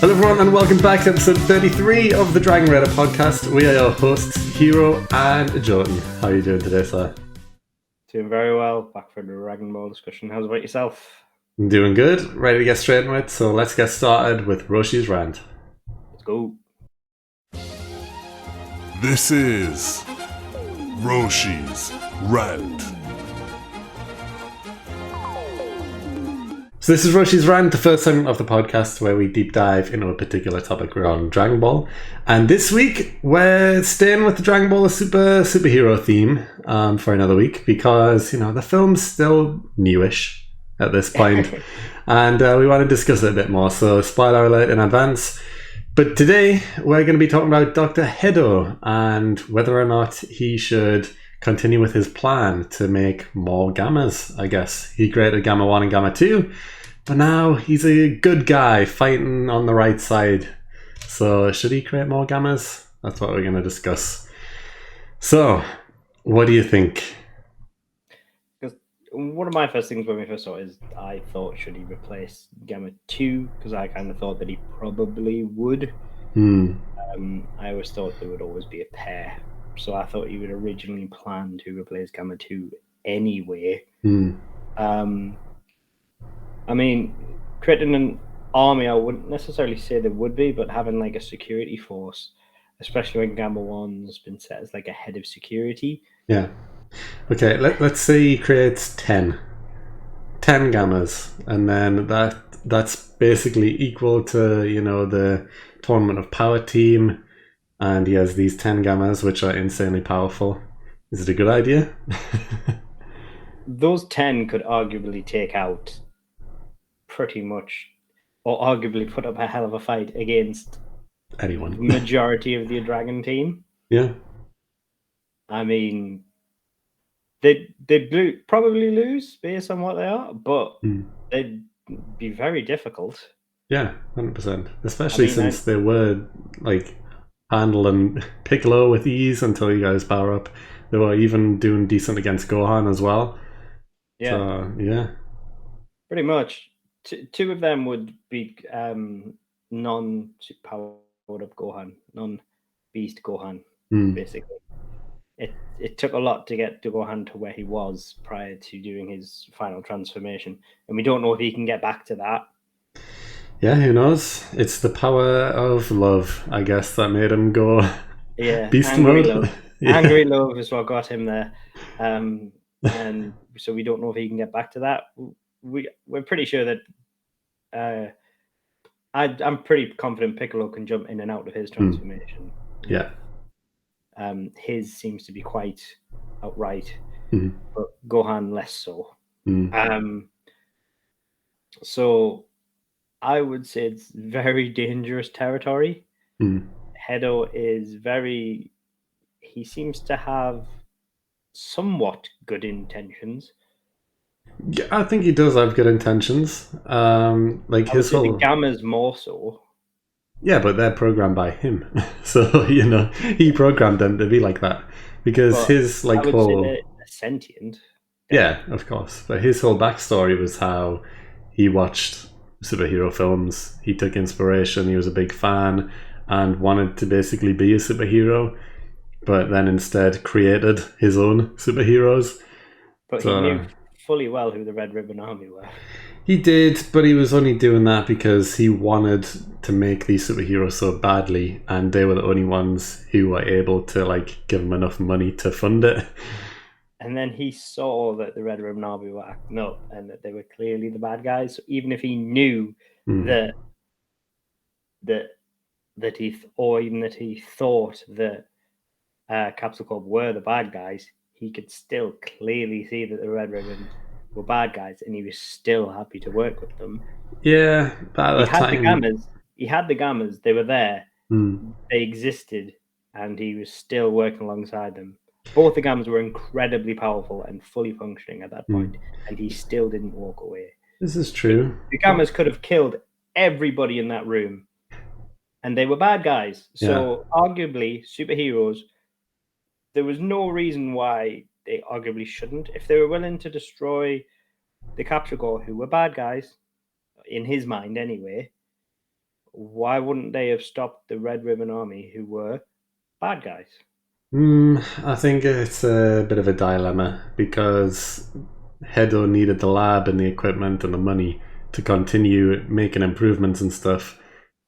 Hello everyone and welcome back to episode 33 of the Dragon Raider podcast. We are your hosts, Heeroh and Ajoten. How are you doing today, sir? Doing very well. Back for the Dragon Ball discussion. How's about yourself? I'm doing good. Ready to get straight into it, so let's get started with Roshi's rant. Let's go. This is Roshi's Rant. So this is Roshi's rant, the first segment of the podcast where we deep dive into a particular topic around Dragon Ball. And this week, we're staying with the Dragon Ball superhero theme for another week because, the film's still newish at this point. And we want to discuss it a bit more, so spoiler alert in advance. But today, we're going to be talking about Dr. Hedo and whether or not he should continue with his plan to make more Gammas, I guess. He created Gamma 1 and Gamma 2, but now he's a good guy fighting on the right side. So should he create more Gammas? That's what we're going to discuss. So, what do you think? Because one of my first things when we first saw it is I thought, should he replace Gamma 2? Because I kind of thought that he probably would. I always thought there would always be a pair. So I thought he would originally plan to replace Gamma 2 anyway. I mean, creating an army, I wouldn't necessarily say there would be, but having like a security force, especially when Gamma 1's been set as like a head of security. Yeah. Okay, let's say he creates 10 Gammas, and then that's basically equal to, the Tournament of Power team. And he has these 10 Gammas, which are insanely powerful. Is it a good idea? Those 10 could arguably take out pretty much, or arguably put up a hell of a fight against anyone. The majority of the Dragon team. Yeah. I mean, they'd probably lose based on what they are, but they'd be very difficult. Yeah, 100%. Especially since they were, handling Piccolo with ease until you guys power up. They were even doing decent against Gohan as well. Yeah. So, yeah. Pretty much. Two of them would be non-powered up Gohan, non-beast Gohan, basically. It took a lot to get to Gohan to where he was prior to doing his final transformation. And we don't know if he can get back to that. Yeah, who knows? It's the power of love, I guess, that made him go beast mode. Love. Yeah. Angry love is what got him there. And so we don't know if he can get back to that. We're pretty sure that I'm pretty confident Piccolo can jump in and out of his transformation. Yeah. His seems to be quite outright, but Gohan less so. So I would say it's very dangerous territory. Hedo is he seems to have somewhat good intentions. Yeah, I think he does have good intentions. His whole... the Gammas more so. Yeah, but they're programmed by him. So, he programmed them to be like that. Because his I would whole... say they're sentient. Yeah, of course. But his whole backstory was how he watched superhero films. He took inspiration. He was a big fan and wanted to basically be a superhero, but then instead created his own superheroes. But he knew fully well who the Red Ribbon Army were. He did, but he was only doing that because he wanted to make these superheroes so badly, and they were the only ones who were able to give him enough money to fund it. And then he saw that the Red Ribbon Army were acting up and that they were clearly the bad guys. So even if he knew that he thought that Capsule Corp were the bad guys, he could still clearly see that the Red Ribbon were bad guys, and he was still happy to work with them. Yeah, but at he had the Gammas. They were there. They existed, and he was still working alongside them. Both the Gammas were incredibly powerful and fully functioning at that point, and he still didn't walk away. This is true. The Gammas could have killed everybody in that room, and they were bad guys. So arguably, superheroes, there was no reason why they arguably shouldn't. If they were willing to destroy the Capsule Corps, who were bad guys, in his mind anyway, why wouldn't they have stopped the Red Ribbon Army, who were bad guys? I think it's a bit of a dilemma because Hedo needed the lab and the equipment and the money to continue making improvements and stuff.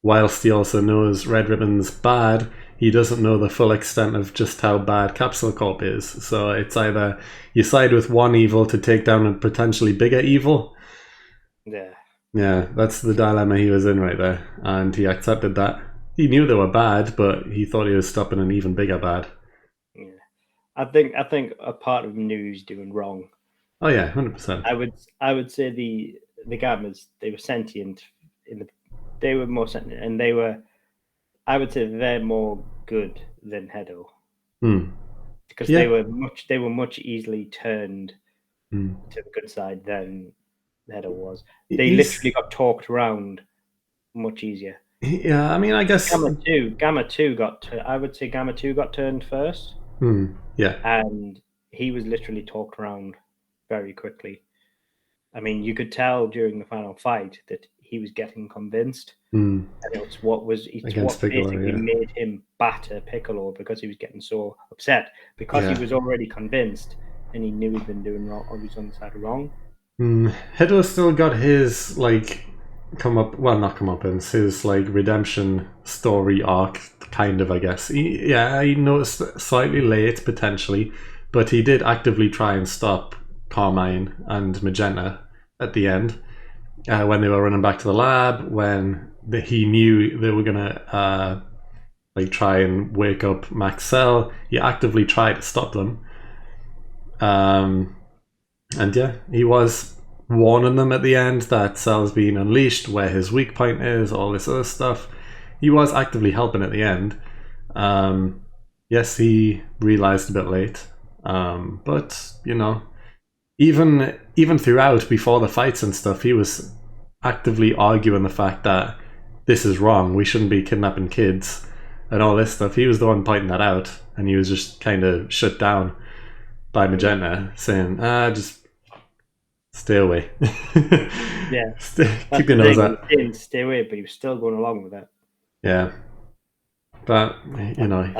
Whilst he also knows Red Ribbon's bad, he doesn't know the full extent of just how bad Capsule Corp is. So it's either you side with one evil to take down a potentially bigger evil. Yeah. Yeah, that's the dilemma he was in right there. And he accepted that. He knew they were bad, but he thought he was stopping an even bigger bad. Yeah. I think a part of him knew he was doing wrong. Oh yeah, 100%. I would say the Gammas, they were sentient they were more sentient, and I would say they're more good than Hedo. Because they were much easily turned to the good side than Hedo was. They literally got talked around much easier. Yeah, I mean, I guess Gamma 2 I would say Gamma 2 got turned first. Yeah. And he was literally talked around very quickly. I mean, you could tell during the final fight that he was getting convinced. And it's what basically made him batter Piccolo, because he was getting so upset, because he was already convinced and he knew he'd been doing wrong, or he was on the side of wrong. Hedo still got his not comeuppance, his redemption story arc, kind of, I guess. He noticed slightly late potentially, but he did actively try and stop Carmine and Magenta at the end when they were running back to the lab, when he knew they were gonna try and wake up Max Cell. He actively tried to stop them, and he was warning them at the end that Cell's being unleashed, where his weak point is, all this other stuff. He was actively helping at the end. Yes, he realized a bit late, but even throughout, before the fights and stuff, he was actively arguing the fact that this is wrong, we shouldn't be kidnapping kids and all this stuff. He was the one pointing that out, and he was just kind of shut down by Magenta, saying, just stay away. Yeah. Keep your nose out. He didn't stay away, but he was still going along with it. Yeah. But,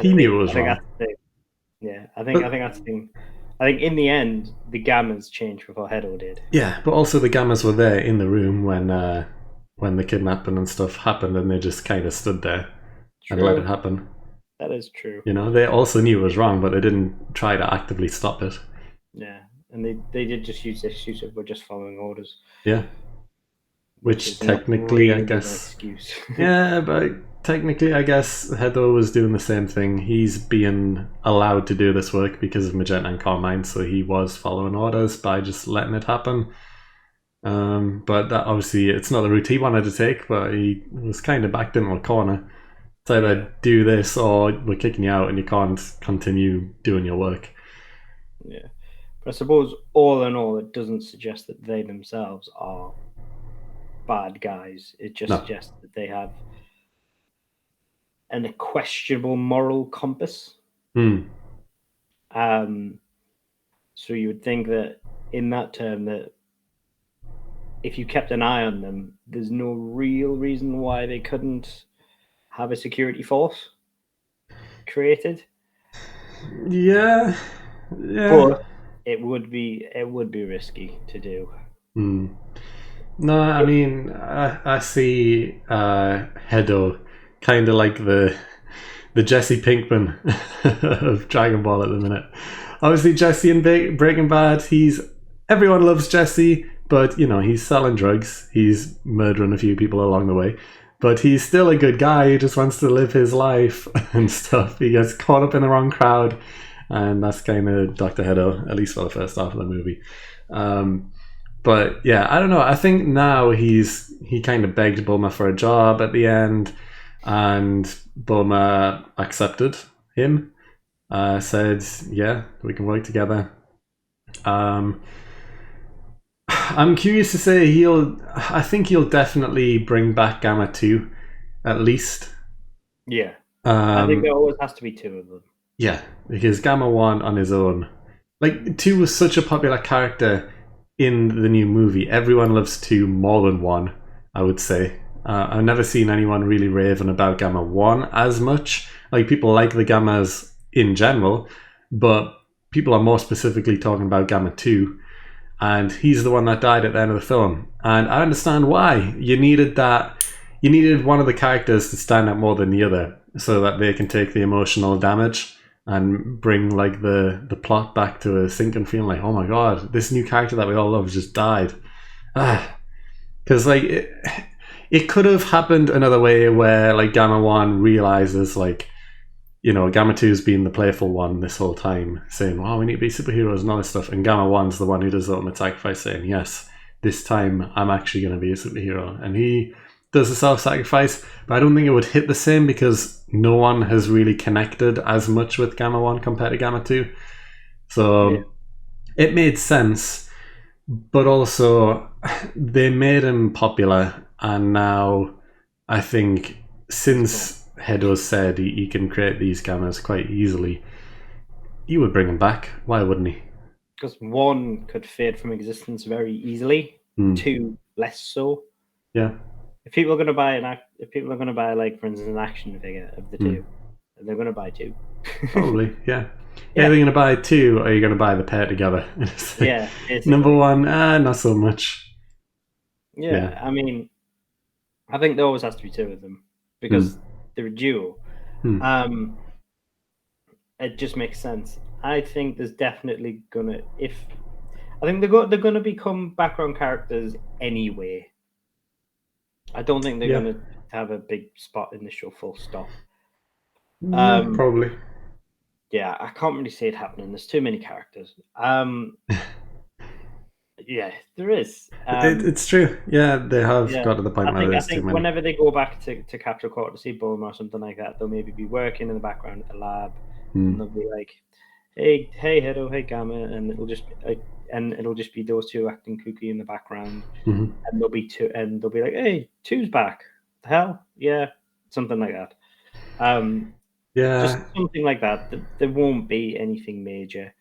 he knew it was wrong. Yeah, I think that's the thing. I think in the end, the Gammas changed before Hedo did. Yeah, but also the Gammas were there in the room when the kidnapping and stuff happened, and they just kind of stood there and let it happen. That is true. They also knew it was wrong, but they didn't try to actively stop it. Yeah, and they did just use the excuse of, we're just following orders. Yeah. Which technically, I guess... excuse. Yeah, but technically, I guess Hedo was doing the same thing. He's being allowed to do this work because of Magenta and Carmine, so he was following orders by just letting it happen. But that obviously, it's not the route he wanted to take, but he was kind of backed into a corner. It's either do this or we're kicking you out and you can't continue doing your work. Yeah. But I suppose, all in all, it doesn't suggest that they themselves are bad guys. It just suggests that they have a questionable moral compass. So you would think that in that term, that if you kept an eye on them, there's no real reason why they couldn't have a security force created. Yeah. But it would be risky to do. No, I mean, I see Hedo kind of like the Jesse Pinkman of Dragon Ball at the minute. Obviously, Jesse in Breaking Bad, everyone loves Jesse, but he's selling drugs, he's murdering a few people along the way, but he's still a good guy who just wants to live his life and stuff. He gets caught up in the wrong crowd, and that's kind of Dr. Hedo, at least for the first half of the movie. But yeah, I don't know. I think now he kind of begged Bulma for a job at the end, and Bulma accepted him. Said, "Yeah, we can work together." I'm curious to say I think he'll definitely bring back Gamma 2, at least. Yeah, I think there always has to be two of them. Yeah, because Gamma 1 on his own, 2 was such a popular character in the new movie. Everyone loves 2 more than 1, I would say. I've never seen anyone really raving about Gamma 1 as much. Like, people like the Gammas in general, but people are more specifically talking about Gamma 2. And he's the one that died at the end of the film. And I understand why. You needed one of the characters to stand out more than the other so that they can take the emotional damage and bring like the plot back to a sinking feeling like, oh my god, this new character that we all love just died. Because like it could have happened another way where like Gamma 1 realizes like, you know, Gamma 2's been the playful one this whole time, saying, "Oh, we need to be superheroes and all this stuff." And Gamma 1's the one who does the ultimate sacrifice, saying, "Yes, this time I'm actually going to be a superhero." And he does the self-sacrifice, but I don't think it would hit the same because no one has really connected as much with Gamma 1 compared to Gamma 2. So it made sense, but also they made him popular, and now I think since Hedo said he can create these Gammas quite easily, he would bring them back. Why wouldn't he? Because 1 could fade from existence very easily, 2 less so. Yeah. If people are going to buy like, for instance, an action figure of the 2, they're going to buy 2. Probably, yeah. Are they going to buy 2, or are you going to buy the pair together? Like, yeah. Basically. Number 1, not so much. Yeah, I mean, I think there always has to be 2 of them because they're a duo. It just makes sense. I think there's definitely gonna they're gonna become background characters anyway. I don't think they're gonna have a big spot in the show, full stop. Probably. Yeah, I can't really see it happening. There's too many characters. Yeah, there is. It's true. Yeah, they have got to the point where there's too many. Whenever they go back to capture Quarter to see Bulma or something like that, they'll maybe be working in the background at the lab, and they'll be like, "Hey, Hedo, hey, Gamma," and it'll just be those 2 acting kooky in the background, and they'll be like, "Hey, 2's back." The hell, yeah, something like that. Just something like that. There won't be anything major.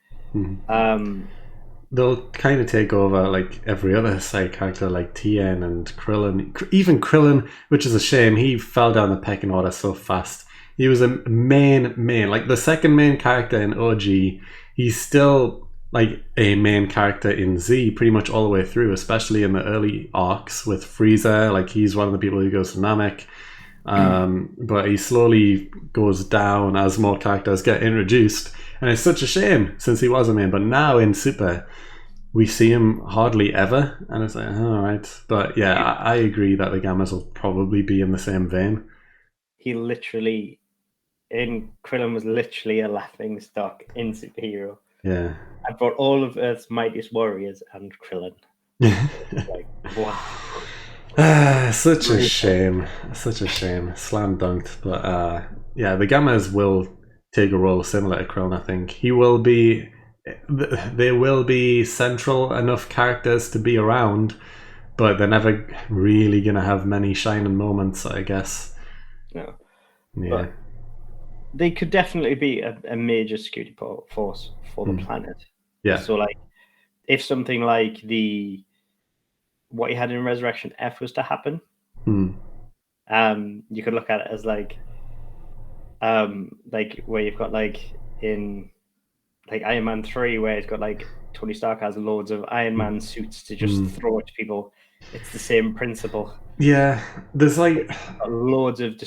They'll kind of take over like every other side character, like Tien and Krillin. Even Krillin, which is a shame. He fell down the pecking order so fast. He was a main, like the second main character in OG. He's still like a main character in Z pretty much all the way through, especially in the early arcs with Frieza. Like, he's one of the people who goes to Namek. But he slowly goes down as more characters get introduced, and it's such a shame since he was a main. But now in Super, we see him hardly ever, and it's like, all right. But yeah, I agree that the Gammas will probably be in the same vein. Krillin was literally a laughing stock in Superhero. Yeah, I brought all of Earth's mightiest warriors and Krillin. Like, wow. Such a shame. Slam dunked. But yeah, the Gammas will take a role similar to Krillin, I think. They will be central enough characters to be around, but they're never really going to have many shining moments, I guess. No. Yeah. But they could definitely be a major security force for the planet. Yeah. So, like, if something like what you had in Resurrection F was to happen, you could look at it as like where you've got like in like Iron Man 3, where it's got like Tony Stark has loads of Iron Man suits to just throw at people. It's the same principle. Yeah, there's like loads of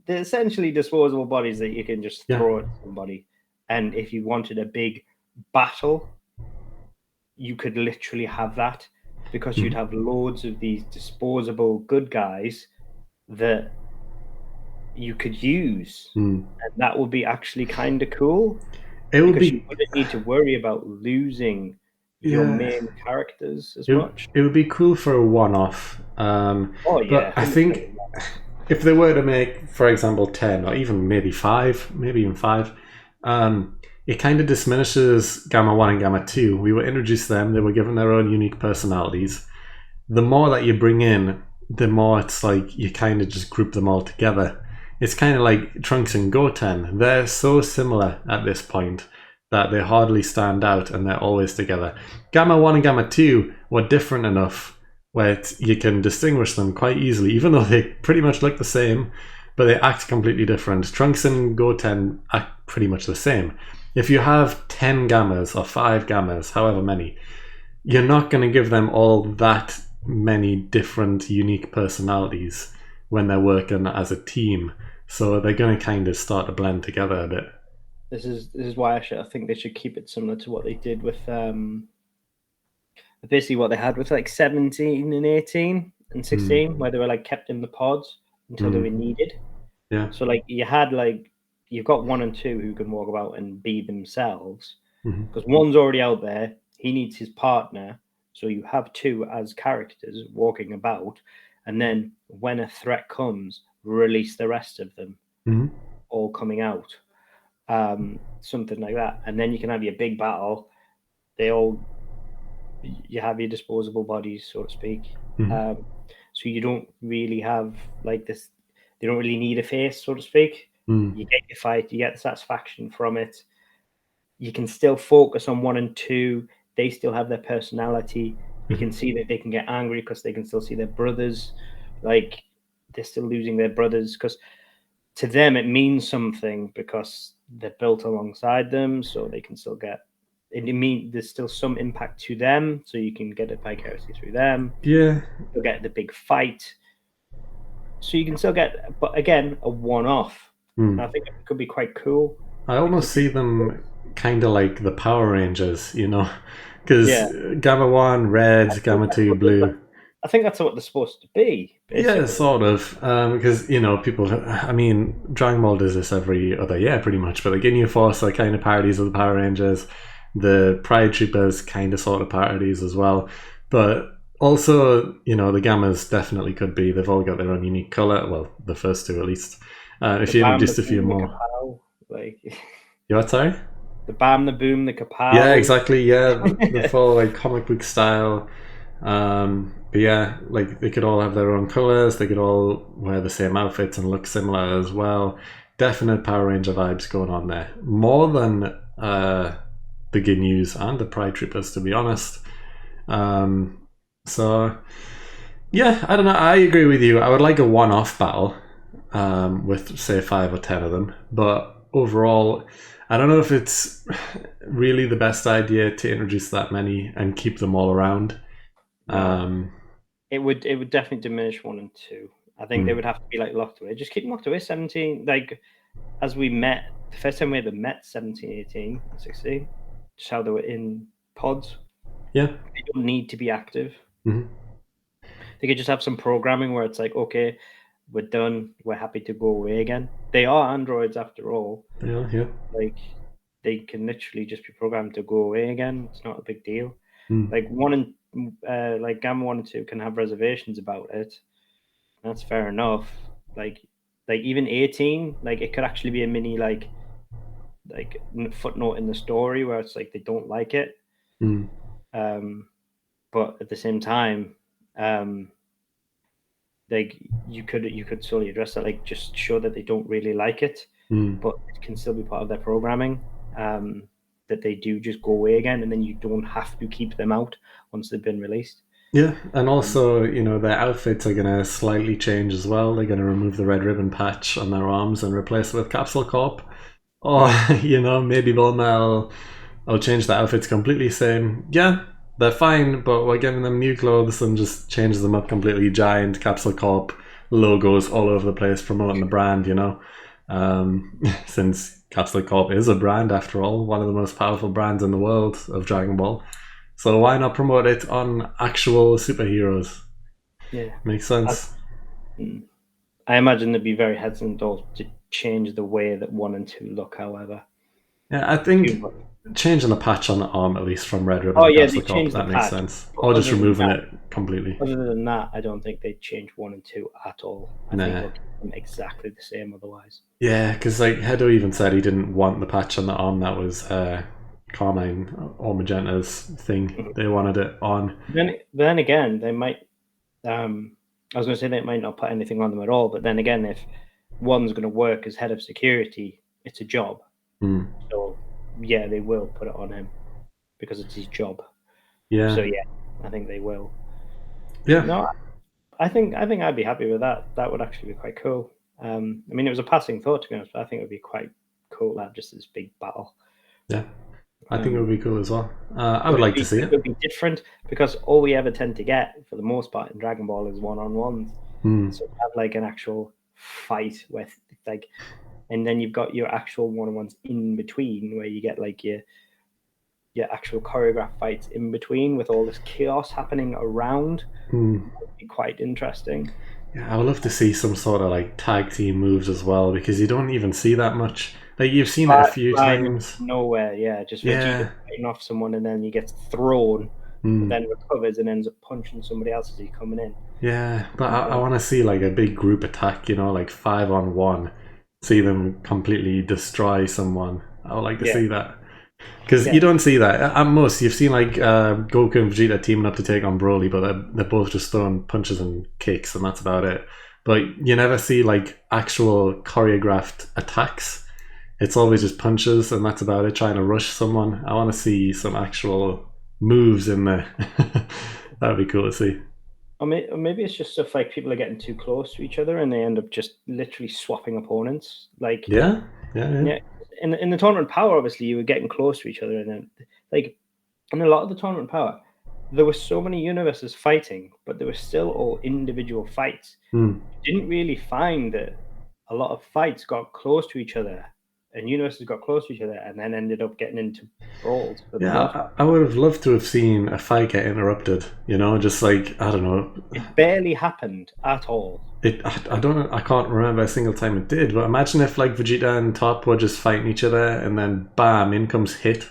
they're essentially disposable bodies that you can just throw at somebody. And if you wanted a big battle, you could literally have that, because you'd have loads of these disposable good guys that you could use, and that would be actually kind of cool. It would be. You wouldn't need to worry about losing your main characters as much. It would be cool for a one-off. But I think if they were to make, for example, 10 or even maybe 5, maybe even 5, it kind of diminishes Gamma 1 and Gamma 2. We were introduced to them. They were given their own unique personalities. The more that you bring in, the more it's like you kind of just group them all together. It's kind of like Trunks and Goten. They're so similar at this point that they hardly stand out, and they're always together. Gamma 1 and Gamma 2 were different enough where you can distinguish them quite easily, even though they pretty much look the same, but they act completely different. Trunks and Goten act pretty much the same. If you have 10 gammas or 5 gammas, however many, you're not going to give them all that many different unique personalities when they're working as a team. So they're going to kind of start to blend together a bit. This is why I think they should keep it similar to what they did with basically what they had with like 17 and 18 and 16, where they were like kept in the pods until they were needed. Yeah. So like you've got 1 and 2 who can walk about and be themselves, because 1's already out there. He needs his partner. So you have 2 as characters walking about, and then when a threat comes, release the rest of them, all coming out, something like that, and then you can have your big battle. You have your disposable bodies, so to speak. So you don't really have like this. They don't really need a face, so to speak. You get your fight, you get the satisfaction from it. You can still focus on 1 and 2. They still have their personality. You can see that they can get angry because they can still see their brothers. Like, they're still losing their brothers, because to them it means something because they're built alongside them, so they can still get it. There's still some impact to them, so you can get it vicariously through them. Yeah. You'll get the big fight. So you can still get, but again, a one-off. I think it could be quite cool. I almost see them kind of like the Power Rangers, because Gamma 1, red, Gamma 2, blue. I think that's what they're supposed to be, basically. Yeah, sort of. Because, people, I mean, Dragon Ball does this every other year pretty much, but the Ginyu Force are kind of parodies of the Power Rangers. The Pride Troopers kind of sort of parodies as well. But also, the Gammas definitely could be. They've all got their own unique colour. Well, the first 2 at least. If you introduced a few more. You what, sorry? The Bam, the Boom, the Kapow. Yeah, exactly. Yeah, the full like comic book style. But yeah, like they could all have their own colors. They could all wear the same outfits and look similar as well. Definite Power Ranger vibes going on there. More than the Ginyus and the Pride Troopers, to be honest. So yeah, I don't know. I agree with you. I would like a one-off battle with say 5 or 10 of them, but overall, I don't know if it's really the best idea to introduce that many and keep them all around. It would definitely diminish 1 and 2. I think they would have to be like locked away. Just keep them locked away. 17, like as we met the first time we ever met, 17, 18, 16, just how they were in pods. Yeah, they don't need to be active. They could just have some programming where it's like, okay, we're done, we're happy to go away again. They are androids after all. Yeah. Like they can literally just be programmed to go away again. It's not a big deal. Like like Gamma 1 and 2 can have reservations about it. That's fair enough. Like even 18, like it could actually be a mini like footnote in the story where it's like they don't like it. But at the same time, like you could solely address that, like just show that they don't really like it, but it can still be part of their programming. That they do just go away again, and then you don't have to keep them out once they've been released. Yeah, and also, their outfits are going to slightly change as well. They're going to remove the red ribbon patch on their arms and replace it with Capsule Corp. Or, maybe Bulma will change the outfits completely, saying, yeah, they're fine, but we're giving them new clothes, and just changes them up completely. Giant Capsule Corp logos all over the place promoting the brand, since Capsule Corp is a brand after all, one of the most powerful brands in the world of Dragon Ball. So why not promote it on actual superheroes? Yeah, makes sense. I imagine they'd be very hesitant to change the way that 1 and 2 look. However, yeah, I think changing the patch on the arm at least from red ribbon. Oh yeah, they changed that the makes patch. sense. Or just removing it completely. Other than that, I don't think they'd change 1 and 2 at all. I think they'll keep them exactly the same otherwise. Yeah, because like Hedo even said he didn't want the patch on the arm. That was Carmine or Magenta's thing. They wanted it on. Then again, they might. I was going to say they might not put anything on them at all. But then again, if 1's going to work as head of security, it's a job. So yeah, they will put it on him because it's his job. Yeah. So yeah, I think they will. Yeah. No, I think I'd be happy with that. That would actually be quite cool. I mean, it was a passing thought, to be honest, but I think it would be quite cool to have just this big battle. Yeah. I think it would be cool as well. I But would like to see it it. would be different because all we ever tend to get, for the most part, in Dragon Ball is one-on-ones. So have like an actual fight with like, and then you've got your actual one-on-ones in between, where you get like your actual choreographed fights in between with all this chaos happening around. Would be quite interesting. Yeah, I would love to see some sort of like tag team moves as well, because you don't even see that much. Like you've seen it a few times. Nowhere, yeah. Just Vegeta fighting off someone and then he gets thrown, but then recovers and ends up punching somebody else as he's coming in. Yeah, but I want to see like a big group attack, like 5-on-1. See them completely destroy someone. I would like to see that. Because you don't see that. At most, you've seen like Goku and Vegeta teaming up to take on Broly, but they're both just throwing punches and kicks, and that's about it. But you never see like actual choreographed attacks. It's always just punches, and that's about it, trying to rush someone. I want to see some actual moves in there. That would be cool to see. Or maybe it's just stuff like people are getting too close to each other and they end up just literally swapping opponents. Like Yeah. In the tournament power, obviously you were getting close to each other, and then like in a lot of the tournament power, there were so many universes fighting, but they were still all individual fights. You didn't really find that a lot of fights got close to each other, and universes got close to each other, and then ended up getting into brawls. I would have loved to have seen a fight get interrupted. Just like, I don't know. It barely happened at all. I don't know. I can't remember a single time it did. But imagine if like Vegeta and Top were just fighting each other, and then bam, in comes Hit,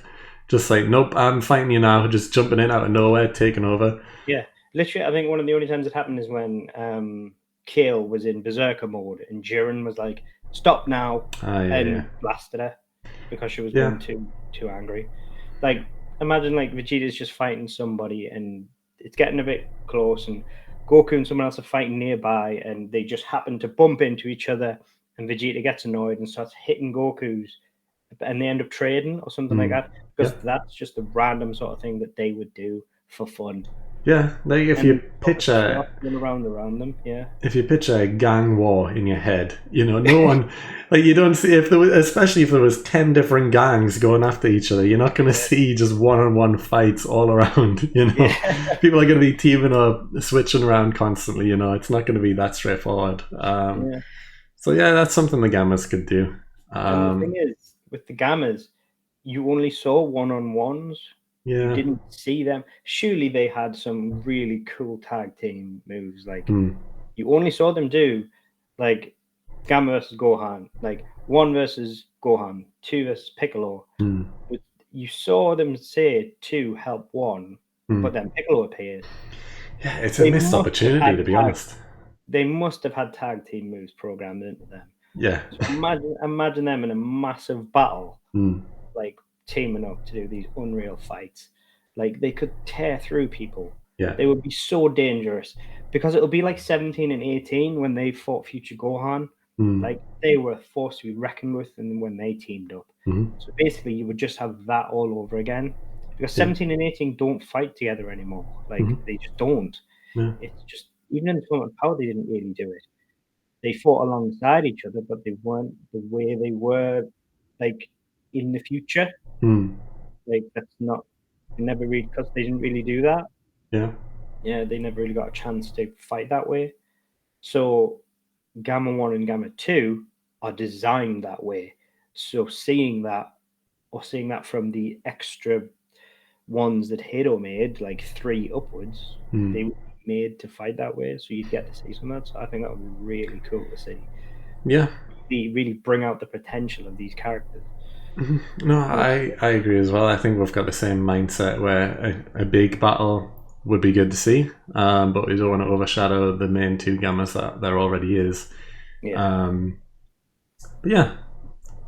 just like, nope, I'm fighting you now, just jumping in out of nowhere, taking over. Yeah, literally. I think one of the only times it happened is when Kale was in Berserker mode, and Jiren was like, "Stop now," and blasted her because she was going too angry. Like, imagine like Vegeta's just fighting somebody, and it's getting a bit close, and Goku and someone else are fighting nearby, and they just happen to bump into each other, and Vegeta gets annoyed and starts hitting Goku's, and they end up trading or something like that, because that's just a random sort of thing that they would do for fun. Yeah, like if you picture around them, if you picture a gang war in your head, no one, like you don't see, especially if there was 10 different gangs going after each other, you're not going to see just one-on-one fights all around. People are going to be teaming up, switching around constantly. It's not going to be that straightforward. So yeah, that's something the Gammas could do. And the thing is, with the Gammas, you only saw one-on-ones. Yeah. You didn't see them. Surely they had some really cool tag team moves. Like you only saw them do like Gamma versus Gohan, like 1 versus Gohan, 2 versus Piccolo. But you saw them say 2 help 1, but then Piccolo appeared. Yeah, it's a missed opportunity, to be honest. They must have had tag team moves programmed into them. Yeah. So imagine them in a massive battle, like teaming up to do these unreal fights. Like they could tear through people. Yeah. They would be so dangerous, because it'll be like 17 and 18 when they fought Future Gohan. Like they were a force to be reckoned with, and when they teamed up. So basically you would just have that all over again, because 17 and 18 don't fight together anymore. Like they just don't. It's just, even in the tournament power, they didn't really do it. They fought alongside each other, but they weren't the way they were like in the future. Like that's not, never really, because they didn't really do that. They never really got a chance to fight that way. So Gamma 1 and Gamma 2 are designed that way. So seeing that from the extra ones that Hedo made, like 3 upwards, they were made to fight that way. So you'd get to see some of that. So I think that would be really cool to see. Yeah. Really bring out the potential of these characters. No, I agree as well. I think we've got the same mindset where a big battle would be good to see, but we don't want to overshadow the main 2 Gammas that there already is. But yeah,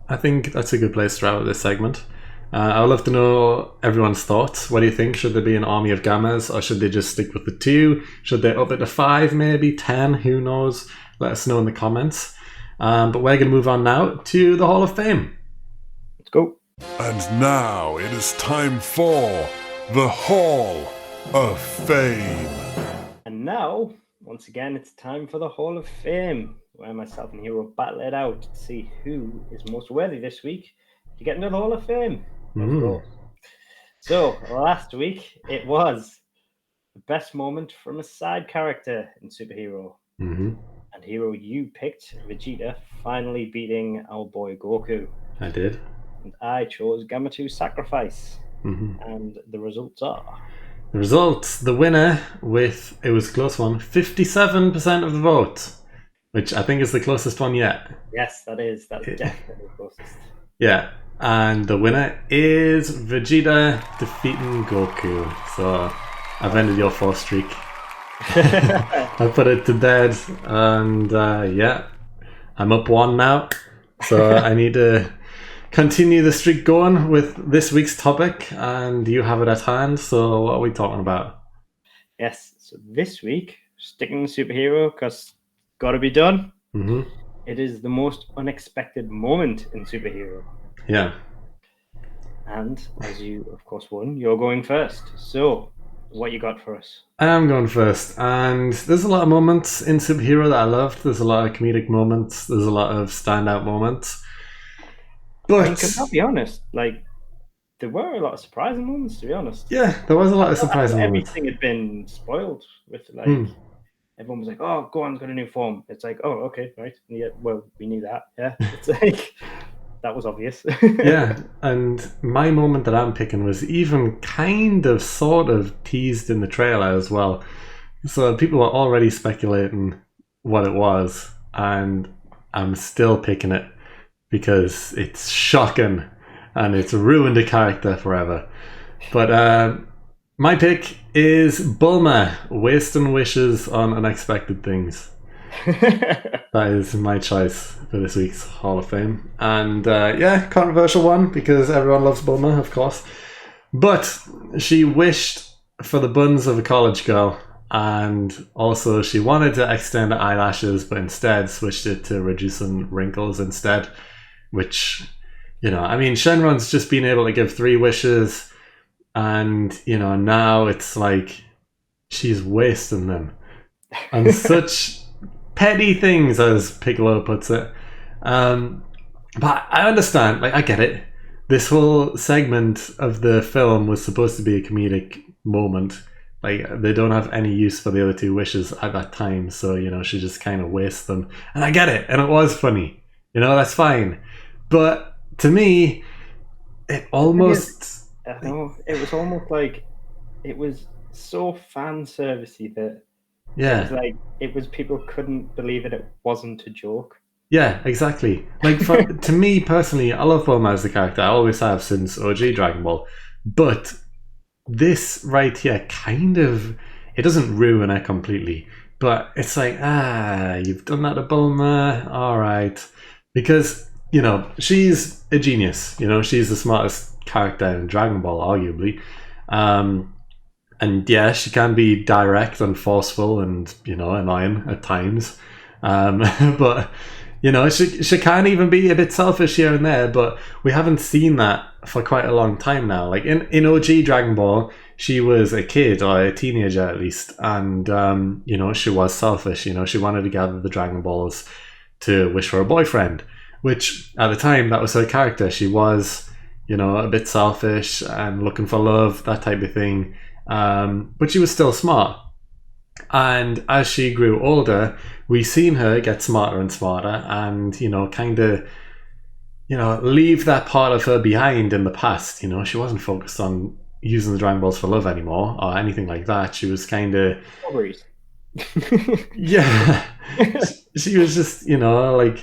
I think that's a good place to wrap up this segment. I would love to know everyone's thoughts. What do you think? Should there be an army of Gammas, or should they just stick with the 2? Should they up it to 5, maybe 10? Who knows? Let us know in the comments. But we're going to move on now to the Hall of Fame. Let's go. And now it is time for the Hall of Fame. And And now, once again, it's time for the Hall of Fame, where myself and Heero battle it out to see who is most worthy this week to get into the Hall of Fame. Of course. So, last week, it was the best moment from a side character in Superhero. And Heero, you picked Vegeta finally beating our boy Goku. I did. And I chose Gamma 2 Sacrifice. And the results are... The results, the winner with, it was a close one, 57% of the vote, which I think is the closest one yet. Yes, that is. That's definitely the closest. Yeah, and the winner is Vegeta defeating Goku. So I've ended your 4 streak. I put it to bed, and yeah, I'm up 1 now. So I need to continue the streak going with this week's topic, and you have it at hand. So what are we talking about? Yes, so this week, sticking with Superhero, because gotta be done. It is the most unexpected moment in Superhero. Yeah. And as you, of course, won, you're going first. So, what you got for us? I am going first, and there's a lot of moments in Superhero that I loved. There's a lot of comedic moments. There's a lot of standout moments. But I'll be honest, like, there were a lot of surprising moments, to be honest. Yeah, there was a lot of surprising moments. Everything had been spoiled with, like, everyone was like, oh, Gohan's got a new form. It's like, oh, okay, right. Yeah, well, we knew that. Yeah, it's like, that was obvious. Yeah, and my moment that I'm picking was even kind of sort of teased in the trailer as well. So people were already speculating what it was, and I'm still picking it because it's shocking and it's ruined a character forever. But my pick is Bulma wasting wishes on unexpected things. That is my choice for this week's Hall of Fame. And yeah, controversial one because everyone loves Bulma, of course. But she wished for the buns of a college girl, and also she wanted to extend her eyelashes, but instead switched it to reducing wrinkles instead. Which, you know, I mean, Shenron's just been able to give 3 wishes, and, you know, now it's like she's wasting them on such petty things, as Piccolo puts it. But I understand, like, I get it. This whole segment of the film was supposed to be a comedic moment. Like, they don't have any use for the other 2 wishes at that time, so, you know, she just kind of wastes them. And I get it, and it was funny. You know, that's fine. But to me, it almost... I know, it was almost like it was so fan servicey that it was people couldn't believe it wasn't a joke. Yeah, exactly. Like, to me personally, I love Bulma as the character. I always have since OG Dragon Ball. But this right here kind of, it doesn't ruin it completely, but it's like, you've done that to Bulma, all right. Because, you know, she's a genius. You know, she's the smartest character in Dragon Ball, arguably. And yeah, she can be direct and forceful and, you know, annoying at times. But, you know, she can even be a bit selfish here and there, but we haven't seen that for quite a long time now. Like in OG Dragon Ball, she was a kid, or a teenager at least, and, you know, she was selfish. You know, she wanted to gather the Dragon Balls to wish for a boyfriend, which at the time, that was her character. She was, you know, a bit selfish and looking for love, that type of thing. But she was still smart. And as she grew older, we seen her get smarter and smarter, and, you know, kind of, you know, leave that part of her behind in the past. You know, she wasn't focused on using the Dragon Balls for love anymore or anything like that. She was kind of... yeah. She was just, you know, like,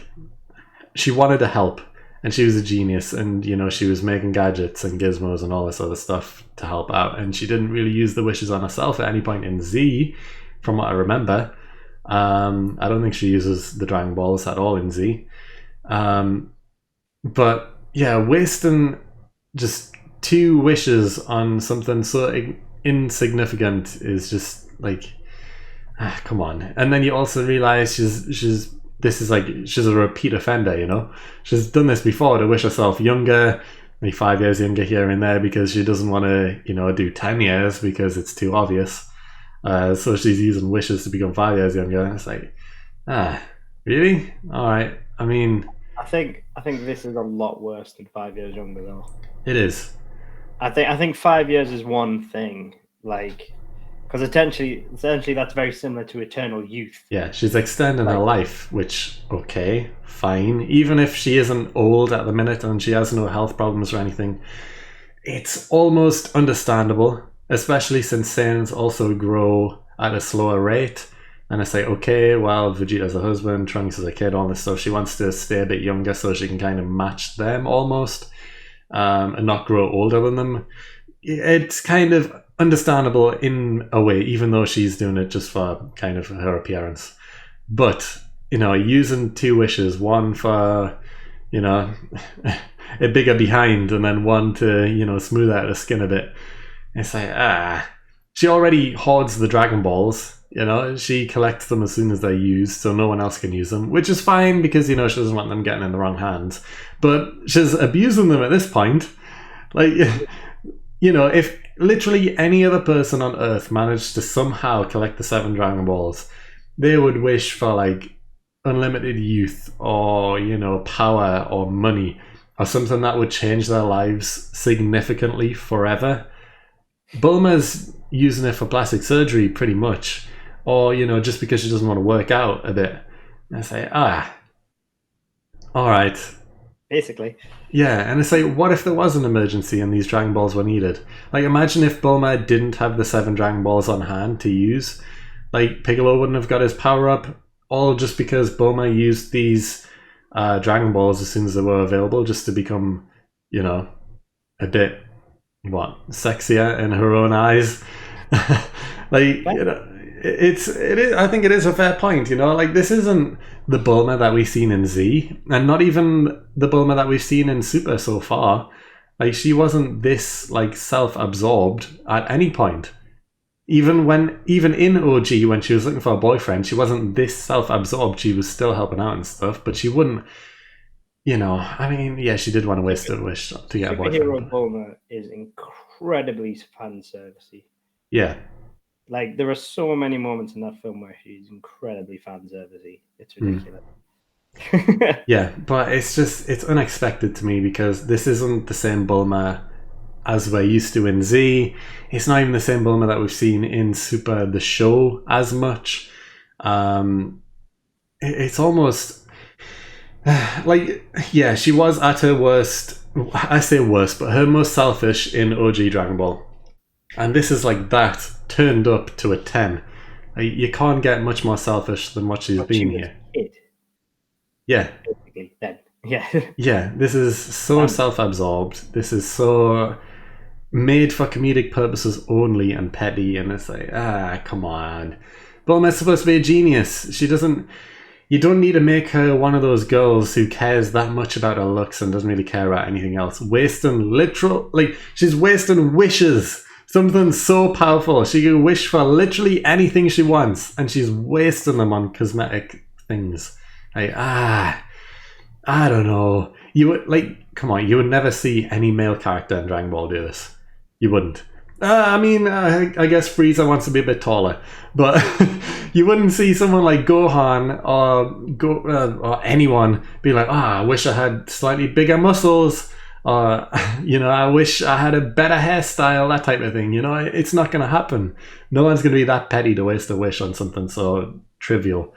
she wanted to help, and she was a genius, and, you know, she was making gadgets and gizmos and all this other stuff to help out, and she didn't really use the wishes on herself at any point in Z, from what I remember. I don't think she uses the Dragon Balls at all in Z. But yeah, wasting just 2 wishes on something so insignificant is just like, come on. And then you also realize she's a repeat offender, you know. She's done this before to wish herself younger, maybe 5 years younger here and there, because she doesn't want to, you know, do 10 years because it's too obvious. So she's using wishes to become 5 years younger. And it's like, really? All right. I mean, I think this is a lot worse than 5 years younger, though. it is. I think 5 years is one thing, like, because essentially that's very similar to eternal youth. Yeah, she's extending her life, which, okay, fine. Even if she isn't old at the minute and she has no health problems or anything, it's almost understandable, especially since Saiyans also grow at a slower rate. And it's like, okay, well, Vegeta's a husband, Trunks is a kid, all this stuff. She wants to stay a bit younger so she can kind of match them almost, and not grow older than them. It's kind of understandable in a way, even though she's doing it just for kind of her appearance. But, using 2 wishes, one for, a bigger behind, and then one to, smooth out the skin a bit. It's like, she already hoards the Dragon Balls, she collects them as soon as they're used, so no one else can use them, which is fine because, she doesn't want them getting in the wrong hands. But she's abusing them at this point. Like, if literally any other person on Earth managed to somehow collect the 7 Dragon Balls, they would wish for, like, unlimited youth or, power or money or something that would change their lives significantly forever. Bulma's using it for plastic surgery pretty much, or, just because she doesn't want to work out a bit. And I say, all right. Basically. Yeah, and it's like, what if there was an emergency and these Dragon Balls were needed? Like, imagine if Bulma didn't have the 7 Dragon Balls on hand to use. Like, Piccolo wouldn't have got his power-up, all just because Bulma used these Dragon Balls as soon as they were available, just to become, a bit, sexier in her own eyes. Like, it is. I think it is a fair point, like, this isn't the Bulma that we've seen in Z, and not even the Bulma that we've seen in Super so far. Like, she wasn't this, like, self-absorbed at any point. Even in OG, when she was looking for a boyfriend, she wasn't this self-absorbed. She was still helping out and stuff, but she wouldn't, I mean, yeah, she did want to waste a wish to get a boyfriend. Heero's Bulma is incredibly fan-servicey. Yeah. Like, there are so many moments in that film where she's incredibly fan-servicey. It's ridiculous. Yeah, but it's unexpected to me because this isn't the same Bulma as we're used to in Z. It's not even the same Bulma that we've seen in Super the show as much. It's almost like, yeah, she was at her worst. I say worst, but her most selfish in OG Dragon Ball. And this is like that turned up to a 10. You can't get much more selfish than what she's been here. Yeah. Basically, then. Yeah. Yeah, this is so self-absorbed. This is so made for comedic purposes only and petty, and it's like, come on. Bulma's supposed to be a genius. You don't need to make her one of those girls who cares that much about her looks and doesn't really care about anything else. She's wasting wishes. Something so powerful. She can wish for literally anything she wants, and she's wasting them on cosmetic things. Like, I don't know. You would, come on, you would never see any male character in Dragon Ball do this. You wouldn't. I mean, I guess Frieza wants to be a bit taller, but you wouldn't see someone like Gohan or anyone be like, I wish I had slightly bigger muscles, or, I wish I had a better hairstyle, that type of thing. It's not going to happen. No one's going to be that petty to waste a wish on something so trivial.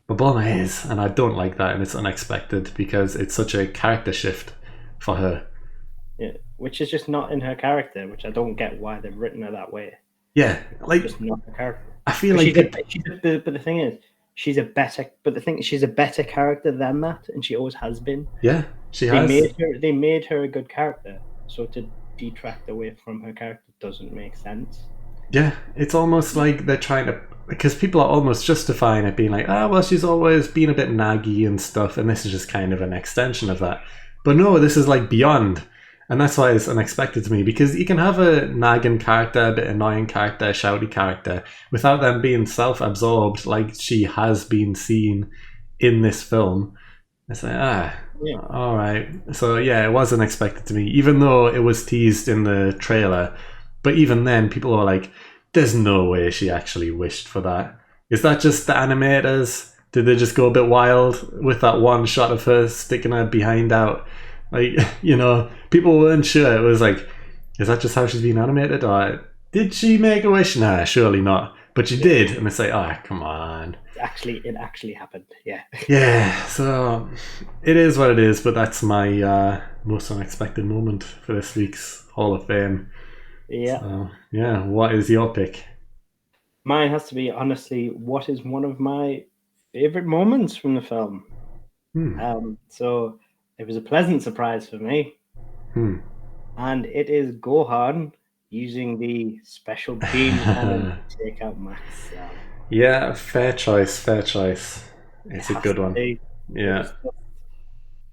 But Bulma is, and I don't like that, and it's unexpected because it's such a character shift for her. Yeah, which is just not in her character, which I don't get why they've written her that way. Yeah, like, just not her character. I feel like, but the thing is, she's a better character than that, and she always has been. Yeah, she has. They made her a good character, so to detract away from her character doesn't make sense. Yeah, it's almost like they're trying to, because people are almost justifying it, being like, well, she's always been a bit naggy and stuff, and this is just kind of an extension of that. But no, this is like beyond. And that's why it's unexpected to me, because you can have a nagging character, a bit annoying character, a shouty character, without them being self-absorbed like she has been seen in this film. It's like, yeah. All right. So yeah, it was unexpected to me, even though it was teased in the trailer. But even then, people were like, there's no way she actually wished for that. Is that just the animators? Did they just go a bit wild with that one shot of her sticking her behind out? Like, people weren't sure. It was like, is that just how she's being animated? Or did she make a wish? Nah, surely not. But she did. And it's like, oh, come on. It actually happened. Yeah. Yeah, so it is what it is. But that's my most unexpected moment for this week's Hall of Fame. Yeah. So, yeah, what is your pick? Mine has to be, honestly, what is one of my favorite moments from the film. So it was a pleasant surprise for me. And it is Gohan using the special beam cannon to take out Max. Yeah, fair choice. It's a good one. Yeah.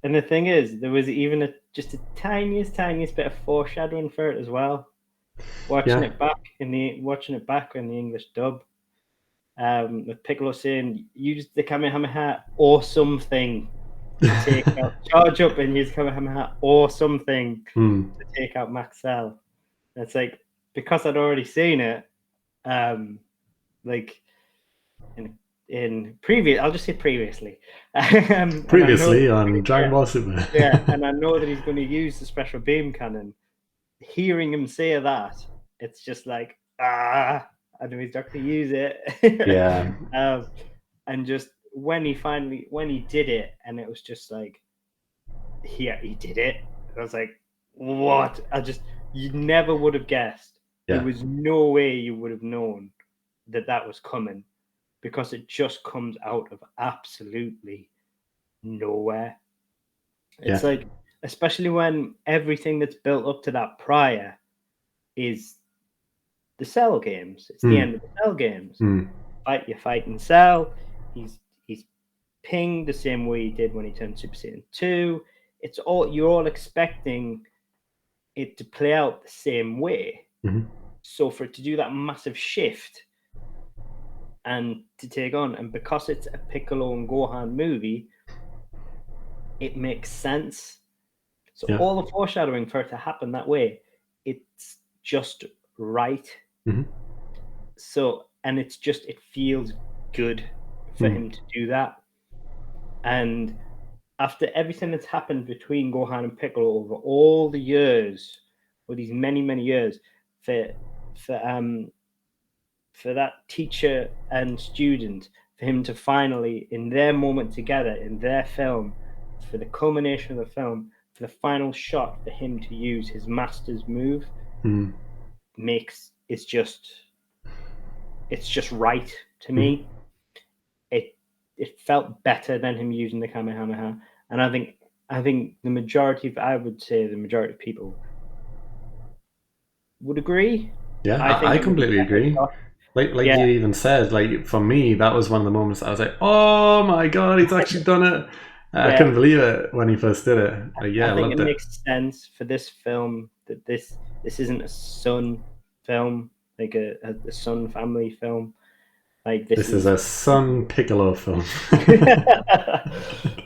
And the thing is, there was even just a tiniest bit of foreshadowing for it as well. Watching it back in the English dub, with Piccolo saying, "Use the Kamehameha or something to take out, charge up and use Kamehameha or something to take out Max Cell." And it's like, because I'd already seen it, like in previous, I'll just say previously. Previously on Dragon Ball Super. Yeah, and I know that he's going to use the special beam cannon. Hearing him say that, it's just like, I know he's not going to use it. Yeah. And just when he did it, and it was just like, he did it. I was like, what? You never would have guessed. Yeah. There was no way you would have known that was coming, because it just comes out of absolutely nowhere. It's like, especially when everything that's built up to that prior is the Cell games. It's the end of the Cell games. You're fighting Cell. He's pinged the same way he did when he turned Super Saiyan 2. You're all expecting it to play out the same way. So for it to do that massive shift and to take on, and because it's a Piccolo and Gohan movie, it makes sense. So all the foreshadowing for it to happen that way, it's just right. So, and it feels good for him to do that. And after everything that's happened between Gohan and Piccolo over all the years, or these many, many years, for that teacher and student, for him to finally, in their moment together, in their film, for the culmination of the film, for the final shot, for him to use his master's move, it's just right to me. It felt better than him using the Kamehameha, and I think the majority of people would agree. Yeah, I completely agree. Like you even said, like, for me, that was one of the moments I was like, oh my god, he's actually done it. I couldn't believe it when he first did it. Like, I think it makes sense for this film that this isn't a son film, like a son family film. Like this is a son Piccolo film.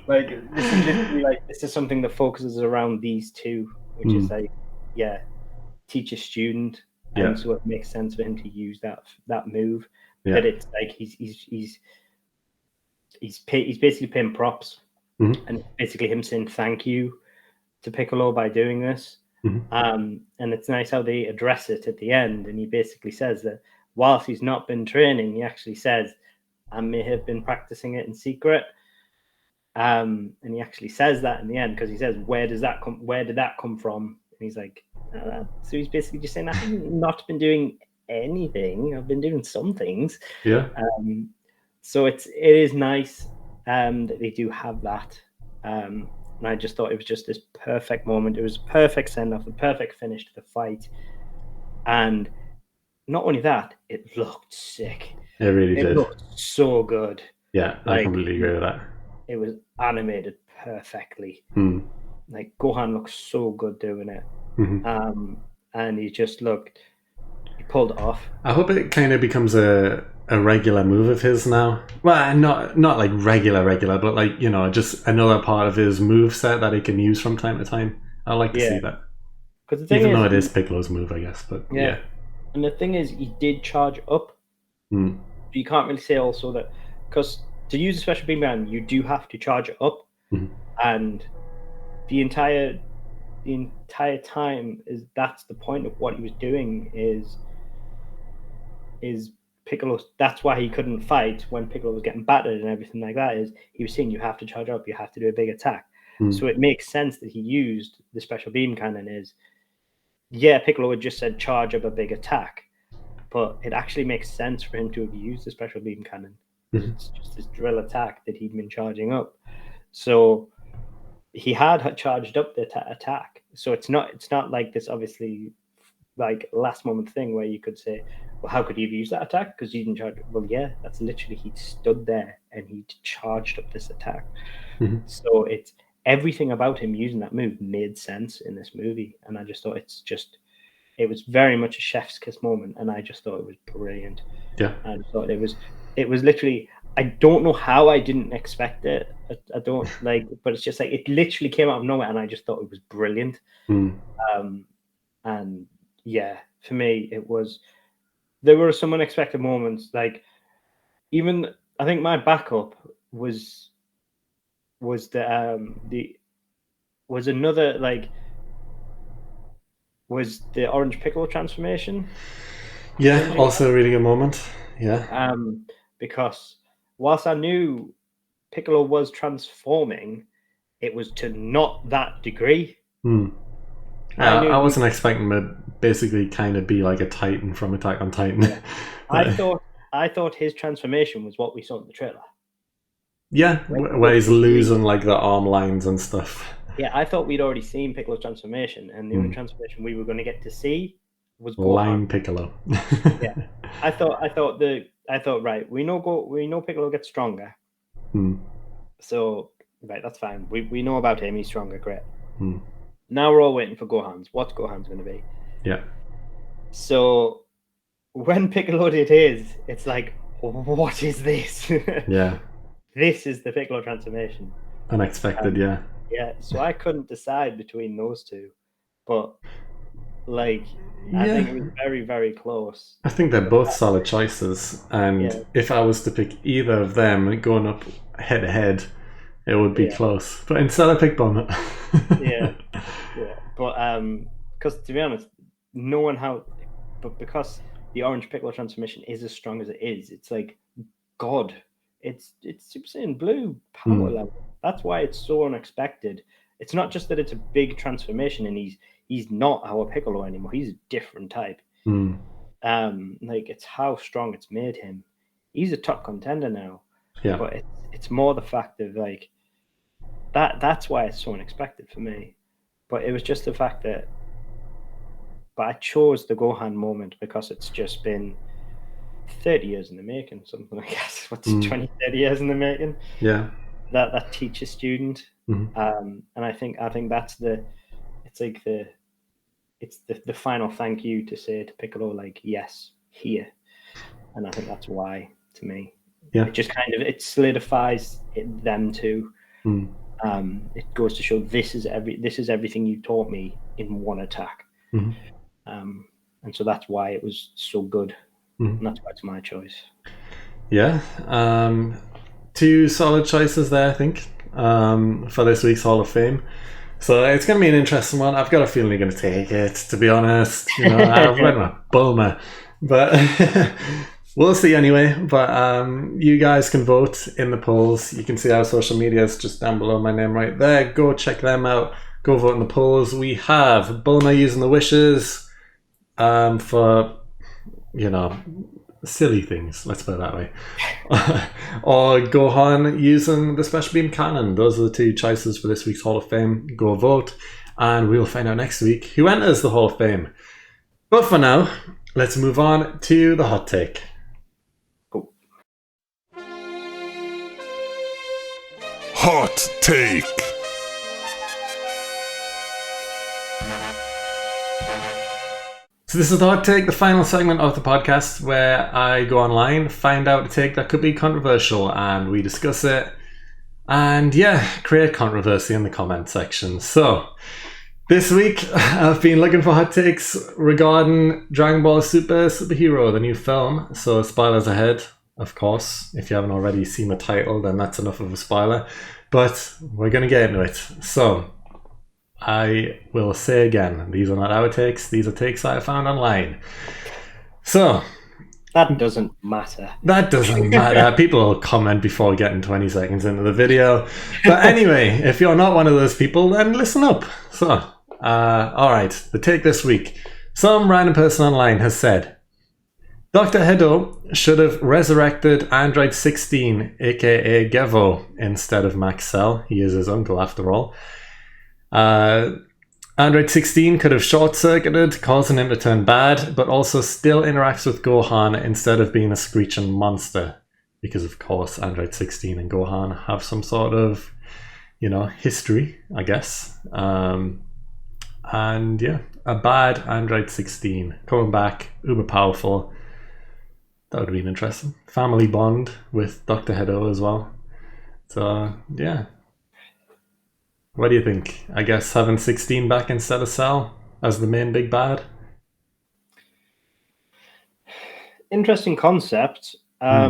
Like this is literally like, this is something that focuses around these two, which is like, teacher student, and so it makes sense for him to use that move. But it's like he's basically paying props, and basically him saying thank you to Piccolo by doing this. And it's nice how they address it at the end, and he basically says that whilst he's not been training, he actually says, I may have been practicing it in secret. And he actually says that in the end, because he says, where did that come from? And he's like, so he's basically just saying, I've not been doing anything. I've been doing some things. Yeah. So it is nice that they do have that. And I just thought it was just this perfect moment. It was a perfect send-off, a perfect finish to the fight. And not only that, it looked sick. It really did. It looked so good. Yeah, I completely agree with that. It was animated perfectly. Like, Gohan looked so good doing it. And he pulled it off. I hope it kind of becomes a regular move of his now. Well, not like regular, but like, just another part of his move set that he can use from time to time. I like to see that. Because the thing even though it is Piccolo's move, I guess. But And the thing is, he did charge up. Mm. But you can't really say also that, because to use a special beam cannon, you do have to charge it up. Mm. And the entire time that's the point of what he was doing is Piccolo. That's why he couldn't fight when Piccolo was getting battered and everything like that. Is he was saying you have to charge up, you have to do a big attack. So it makes sense that he used the special beam cannon. Piccolo had just said charge up a big attack, but it actually makes sense for him to have used the special beam cannon. It's just this drill attack that he'd been charging up. So he had charged up the attack. So it's not like this obviously like last moment thing where you could say, well, how could he have used that attack? Because he didn't charge. Well, yeah, that's literally he stood there and he charged up this attack. So it's everything about him using that move made sense in this movie, and I just thought it was very much a chef's kiss moment, and I just thought it was brilliant. Yeah, I just thought it was literally. I don't know how I didn't expect it. I don't like, but it's just like it literally came out of nowhere, and I just thought it was brilliant. And yeah, for me, there were some unexpected moments. Like even I think my backup was the orange Piccolo transformation. Yeah, also a really good moment. Yeah. Because whilst I knew Piccolo was transforming, it was to not that degree. I wasn't expecting him to basically kind of be like a Titan from Attack on Titan. Yeah. I thought his transformation was what we saw in the trailer. Yeah, where he's losing like the arm lines and stuff. Yeah, I thought we'd already seen Piccolo's transformation, and the only transformation we were going to get to see was Gohan. Line Piccolo. Yeah, I thought right. We know Piccolo gets stronger. So right, that's fine. We know about him. He's stronger. Great. Now we're all waiting for Gohan's. What's Gohan's going to be? Yeah. So when Piccolo did his, it's like, what is this? Yeah. This is the Piccolo transformation. Unexpected, yeah. Yeah, so I couldn't decide between those two, but like I think it was very, very close. I think they're both solid choices, and if I was to pick either of them going up head to head, it would be close. But instead, I picked Bulma. But because to be honest, but because the orange Piccolo transformation is as strong as it is, it's like God. It's Super Saiyan Blue power level. That's why it's so unexpected. It's not just that it's a big transformation and he's not our Piccolo anymore. He's a different type. Like it's how strong it's made him. He's a top contender now. Yeah. But it's more the fact of like that's why it's so unexpected for me. But it was just the fact that I chose the Gohan moment because it's just been 30 years in the making, something I guess. What's 20, 30 years in the making? Yeah. That teacher student. And I think that's the final thank you to say to Piccolo, like, yes, here. And I think that's why, to me. Yeah. It just kind of it solidifies them two. It goes to show this is everything you taught me in one attack. And so that's why it was so good. And that's why it's my choice. Yeah. Two solid choices there, I think, for this week's Hall of Fame. So it's going to be an interesting one. I've got a feeling you're going to take it, to be honest. You know, I've went with Bulma. But we'll see anyway. But you guys can vote in the polls. You can see our social medias just down below my name right there. Go check them out. Go vote in the polls. We have Bulma using the wishes for, you know, silly things, let's put it that way. Or Gohan using the special beam cannon. Those are the two choices for this week's Hall of Fame. Go vote, and we'll find out next week who enters the Hall of Fame. But for now, let's move on to the hot take. Cool. Hot take. So this is the hot take, the final segment of the podcast where I go online, find out a take that could be controversial, and we discuss it and create controversy in the comment section. So This week, I've been looking for hot takes regarding Dragon Ball Super Hero, the new film. So spoilers ahead, of course. If you haven't already seen the title, then that's enough of a spoiler. But we're going to get into it. So, I will say again, these are not our takes. These are takes that I found online. So... That doesn't matter. That doesn't matter. People will comment before getting 20 seconds into the video. But anyway, if you're not one of those people, then listen up. So, all right, the take this week. Some random person online has said, Dr. Hedo should have resurrected Android 16, aka Gevo, instead of Max Cell. He is his uncle after all. Android 16 could have short-circuited, causing him to turn bad, but also still interacts with Gohan instead of being a screeching monster. Because, of course, Android 16 and Gohan have some sort of, history, I guess. And yeah, a bad Android 16 coming back, uber powerful. That would have been interesting. Family bond with Dr. Hedo as well. So, yeah. What do you think? I guess having 16 back instead of Cell as the main big bad? Interesting concept. I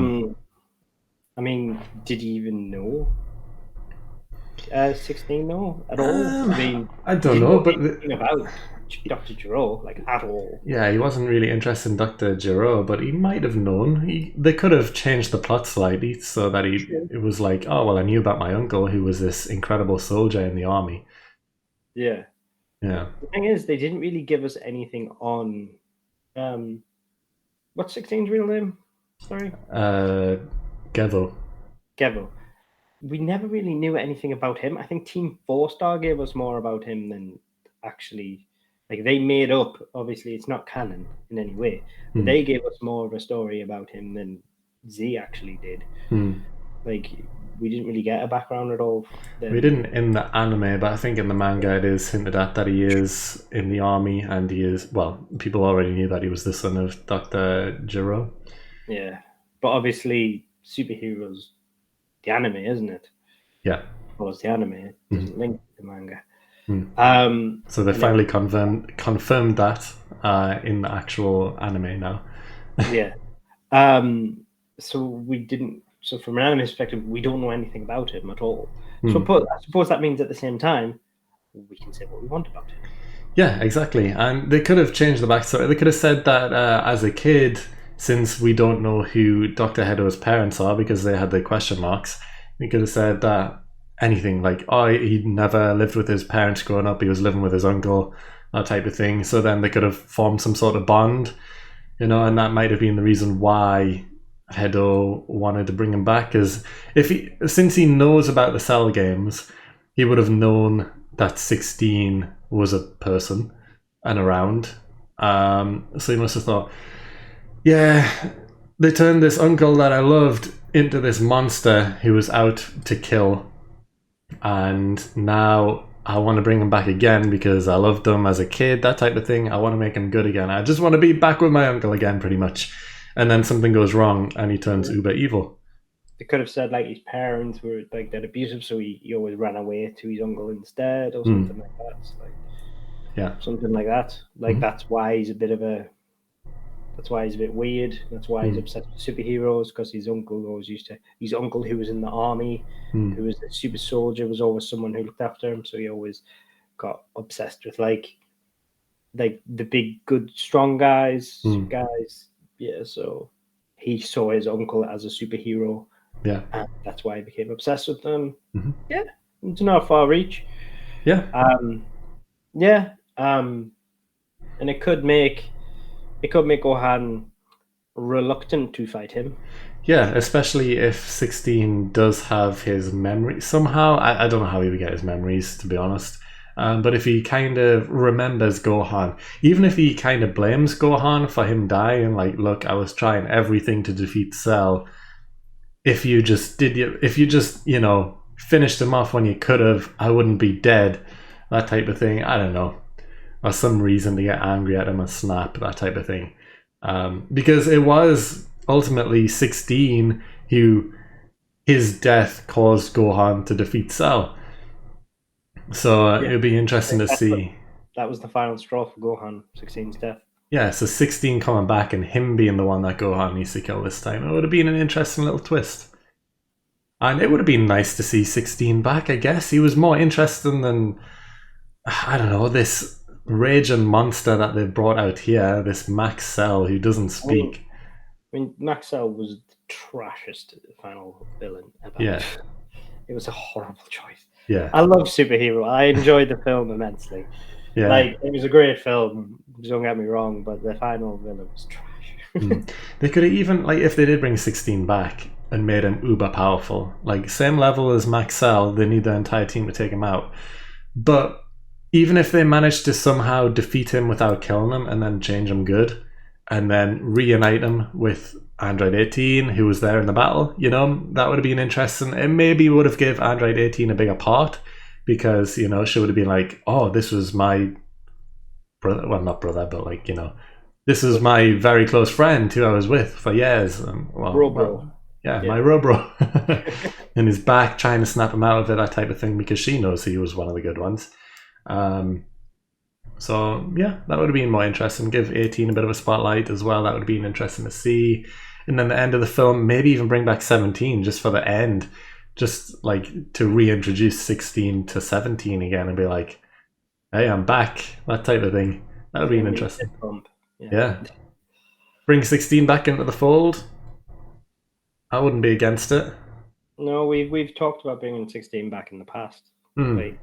mean, did he even know 16 know at all? I don't know, but... about Dr. Gero, at all. Yeah, he wasn't really interested in Dr. Gero, but he might have known. They could have changed the plot slightly so that it was like, oh, well, I knew about my uncle who was this incredible soldier in the army. Yeah. Yeah. The thing is, they didn't really give us anything on... what's 16's real name? Sorry? Gevo. Gevo. We never really knew anything about him. I think Team 4-Star gave us more about him than actually... they made up, obviously it's not canon in any way, but they gave us more of a story about him than Z actually did. We didn't really get a background at all. We didn't in the anime, but I think in the manga it is hinted at that he is in the army, and he is, well, people already knew that he was the son of Dr. Gero. Yeah, but obviously Superheroes, the anime, isn't it? Yeah. Well, it's the anime, it doesn't link to the manga. So they finally confirmed that in the actual anime now. Yeah. So from an anime perspective, we don't know anything about him at all. So I suppose that means at the same time, we can say what we want about him. Yeah, exactly. And they could have changed the backstory. They could have said that as a kid, since we don't know who Dr. Hedo's parents are because they had the question marks, they could have said that anything he never lived with his parents growing up, he was living with his uncle, that type of thing. So then they could have formed some sort of bond, and that might have been the reason why Hedo wanted to bring him back, because since he knows about the Cell games, he would have known that 16 was a person and around. So he must have thought, yeah, they turned this uncle that I loved into this monster who was out to kill. And now I want to bring him back again because I loved him as a kid, that type of thing. I want to make him good again. I just want to be back with my uncle again, pretty much. And then something goes wrong and he turns uber evil. They could have said his parents were that abusive, so he always ran away to his uncle instead, or something like that. Yeah, something like that. That's why he's a bit weird. That's why he's obsessed with superheroes, because his uncle who was in the army, who was a super soldier, was always someone who looked after him. So he always got obsessed with the big, good, strong guys. Yeah. So he saw his uncle as a superhero. Yeah. And that's why he became obsessed with them. Yeah. It's not far reach. Yeah. Yeah. And it could make Gohan reluctant to fight him. Yeah, especially if 16 does have his memory somehow. I don't know how he would get his memories, to be honest. But if he kind of remembers Gohan, even if he kind of blames Gohan for him dying, look, I was trying everything to defeat Cell. If you just finished him off when you could have, I wouldn't be dead. That type of thing. I don't know. Or some reason to get angry at him and snap, that type of thing. Because it was ultimately 16 who his death caused Gohan to defeat Cell. So it would be interesting to see. that was the final straw for Gohan, 16's death. Yeah, so 16 coming back and him being the one that Gohan needs to kill this time. It would have been an interesting little twist. And it would have been nice to see 16 back, I guess. He was more interesting than, I don't know, this raging monster that they've brought out here, this Max Cell who doesn't speak. I mean Max Cell was the trashiest final villain ever. Yeah. It was a horrible choice. Yeah. I love Super Heero. I enjoyed the film immensely. Yeah. Like, it was a great film, don't get me wrong, but the final villain was trash. They could have even, like, if they did bring 16 back and made him uber powerful, like, same level as Max Cell, they need their entire team to take him out. But even if they managed to somehow defeat him without killing him and then change him good, and then reunite him with Android 18, who was there in the battle, you know, that would have been interesting. It maybe would have given Android 18 a bigger part, because, you know, she would have been like, oh, this was my brother, well, not brother, but like, you know, this is my very close friend who I was with for years. And, Robro. Yeah, my Robro. And his back trying to snap him out of it, that type of thing, because she knows he was one of the good ones. So, yeah, that would have been more interesting. Give 18 a bit of a spotlight as well. That would have been interesting to see. And then the end of the film, maybe even bring back 17 just for the end. Just like to reintroduce 16 to 17 again and be like, hey, I'm back. That type of thing. That would be an interesting. Yeah. Bring 16 back into the fold. I wouldn't be against it. No, we've talked about bringing 16 back in the past. Like,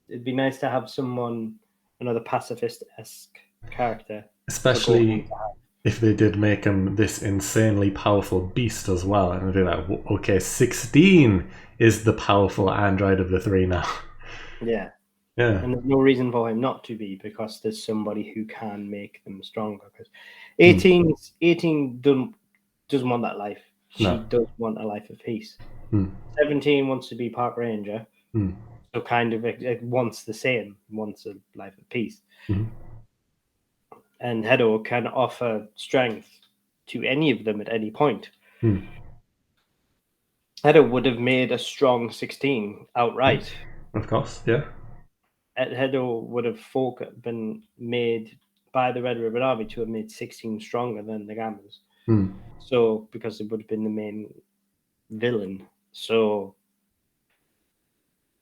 it'd be nice to have someone, another pacifist-esque character. Especially if they did make him this insanely powerful beast as well. And they'd be like, okay, 16 is the powerful android of the three now. Yeah. Yeah. And there's no reason for him not to be, because there's somebody who can make them stronger. Because 18 doesn't want that life. She does want a life of peace. 17 wants to be park ranger. So kind of it wants the same, wants a life of peace. And Hedo can offer strength to any of them at any point. Hedo would have made a strong 16 outright. Of course, yeah. Hedo would have been made by the Red Ribbon Army to have made 16 stronger than the Gammas. So, because it would have been the main villain. So,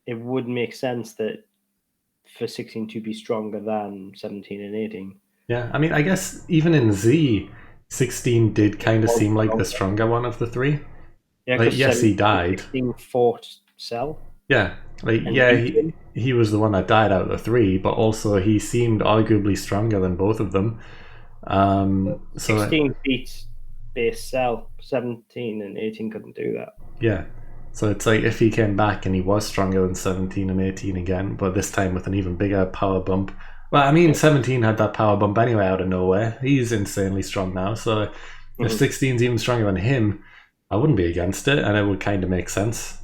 it would make sense that for 16 to be stronger than 17 and 18. Yeah, I mean, I guess even in Z, 16 did kind of seem like the stronger one of the three. Yeah, like, yes, he died. 16 fought Cell. Yeah, like, he was the one that died out of the three, but also he seemed arguably stronger than both of them. 16 beats base Cell, 17 and 18 couldn't do that. Yeah, so it's like if he came back and he was stronger than 17 and 18 again, but this time with an even bigger power bump. Well, I mean, 17 had that power bump anyway out of nowhere. He's insanely strong now, so if 16's even stronger than him, I wouldn't be against it, and it would kind of make sense.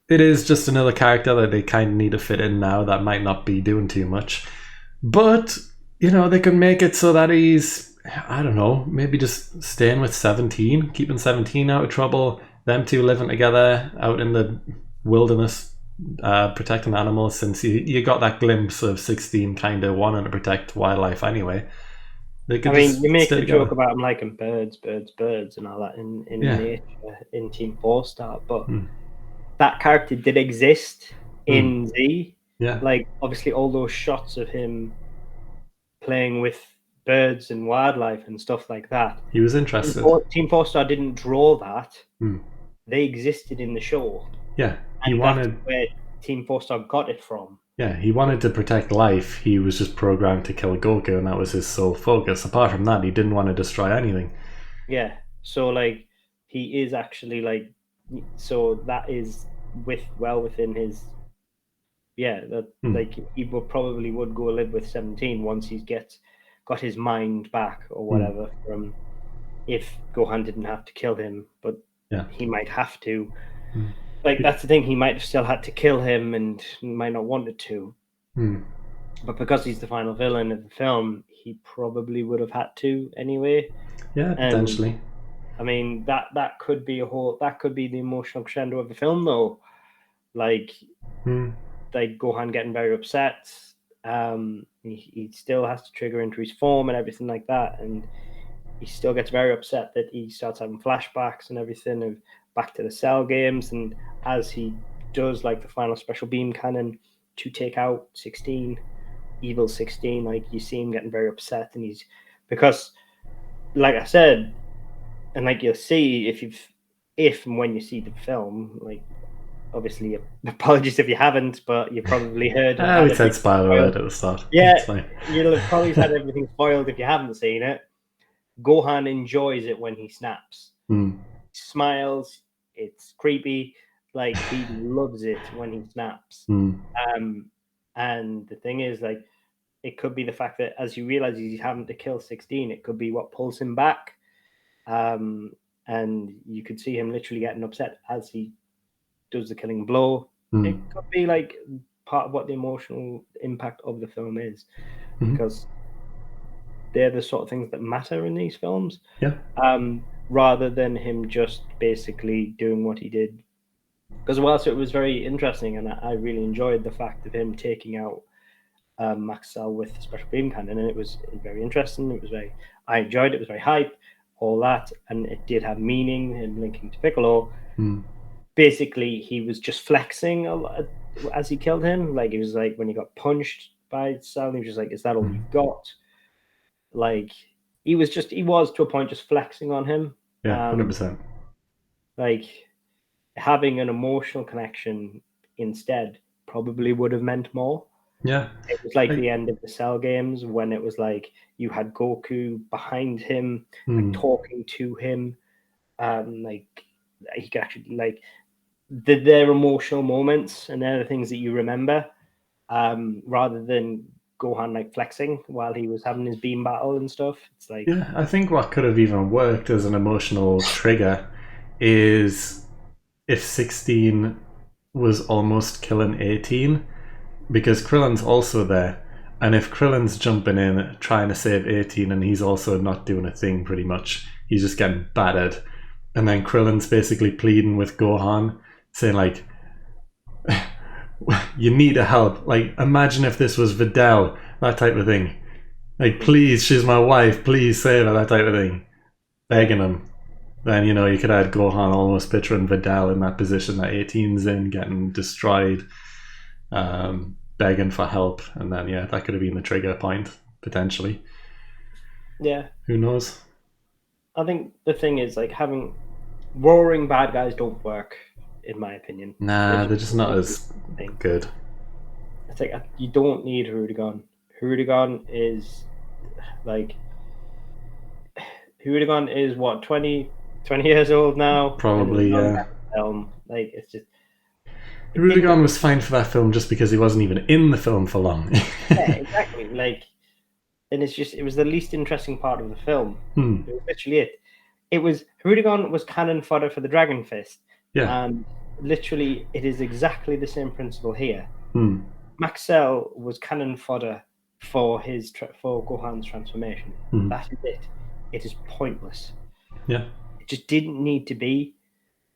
It is just another character that they kind of need to fit in now that might not be doing too much. But, you know, they can make it so that he's, I don't know, maybe just staying with 17, keeping 17 out of trouble, them two living together out in the wilderness, protecting animals, since you got that glimpse of 16 kind of wanting to protect wildlife anyway. I mean, you make the joke about him liking birds, and all that in nature, in Team 4-Star, but that character did exist in Z. Yeah. Like, obviously, all those shots of him playing with birds and wildlife and stuff like that. He was interested. Team 4-Star didn't draw that. They existed in the show. Yeah. That's where Team 4-Star got it from. Yeah, he wanted to protect life. He was just programmed to kill Goku, and that was his sole focus. Apart from that, he didn't want to destroy anything. Yeah, so like he is actually like, so that is within his. Yeah, that like he probably would go live with 17 once he's got his mind back or whatever from if Gohan didn't have to kill him, but he might have to. Like, that's the thing, he might have still had to kill him and might not wanted to. But because he's the final villain of the film, he probably would have had to anyway. Yeah, potentially. I mean, that could be the emotional crescendo of the film, though. Like, like Gohan getting very upset. He still has to trigger into his form and everything like that, and he still gets very upset that he starts having flashbacks and everything of back to the Cell games, and as he does like the final special beam cannon to take out 16, evil 16, like you see him getting very upset, and he's because like I said, and like you'll see if and when you see the film, like obviously apologies if you haven't, but you probably heard we said spoiler alert at the start. Yeah, you'll have probably had everything spoiled if you haven't seen it. Gohan enjoys it when he snaps. He smiles. It's creepy. Like he loves it when he snaps. And the thing is, like, it could be the fact that as he realizes he's having to kill 16, it could be what pulls him back. And you could see him literally getting upset as he does the killing blow. It could be like part of what the emotional impact of the film is, because they're the sort of things that matter in these films. Yeah. Rather than him just basically doing what he did. Because whilst it was very interesting, and I really enjoyed the fact of him taking out Max Cell with the special beam cannon, and it was very interesting. I enjoyed it. It was very hype, all that, and it did have meaning in linking to Piccolo. Basically, he was just flexing a lot as he killed him. Like, it was like when he got punched by Cell, he was just like, "Is that all you've got?" Like, he was to a point just flexing on him. Yeah, 100%. Like, having an emotional connection instead probably would have meant more. Yeah. It was like the end of the Cell games when it was like you had Goku behind him, like, talking to him. Like, he could actually, like, their emotional moments, and they're the things that you remember, rather than Gohan like flexing while he was having his beam battle and stuff. It's like, yeah, I think what could have even worked as an emotional trigger is if 16 was almost killing 18, because Krillin's also there, and if Krillin's jumping in trying to save 18 and he's also not doing a thing, pretty much he's just getting battered, and then Krillin's basically pleading with Gohan, saying like, you need a help. Like, imagine if this was Videl, that type of thing. Like, please, she's my wife, please save her, that type of thing. Begging him. Then, you could have Gohan almost picturing Videl in that position that 18's in, getting destroyed, begging for help. And then, yeah, that could have been the trigger point, potentially. Yeah. Who knows? I think the thing is, like, having roaring bad guys don't work, in my opinion. They're just not as good. It's like, you don't need Heerogan. Heerogan is like, what, 20 years old now? Probably, yeah. Like, it's just, Heerogan was fine for that film just because he wasn't even in the film for long. Yeah, exactly. Like, and it was the least interesting part of the film. It was literally it. Heerogan was cannon fodder for the Dragon Fist. Yeah. And literally, it is exactly the same principle here. Max Cell was cannon fodder for for Gohan's transformation. That is it. It is pointless. Yeah. It just didn't need to be.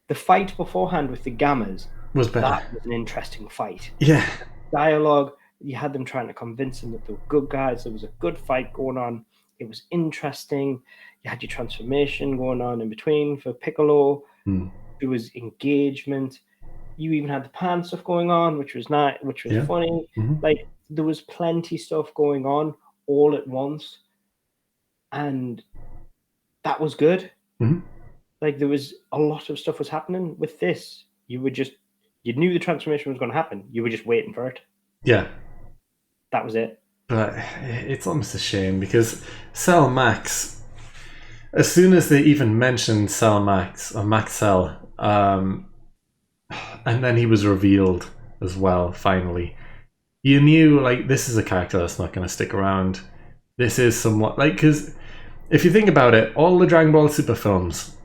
The fight beforehand with the Gammas was better. That was an interesting fight. Yeah. Dialogue. You had them trying to convince them that they were good guys. There was a good fight going on. It was interesting. You had your transformation going on in between for Piccolo. There was engagement. You even had the pan stuff going on, which was funny. Like, there was plenty stuff going on all at once, and that was good. Like, there was a lot of stuff was happening with this. You knew the transformation was going to happen. You were just waiting for it. Yeah, that was it. But it's almost a shame because Cell Max, as soon as they even mentioned Cell Max or Max Cell, and then he was revealed as well, finally, you knew, like, this is a character that's not going to stick around. This is somewhat, like, because if you think about it, all the Dragon Ball Super films,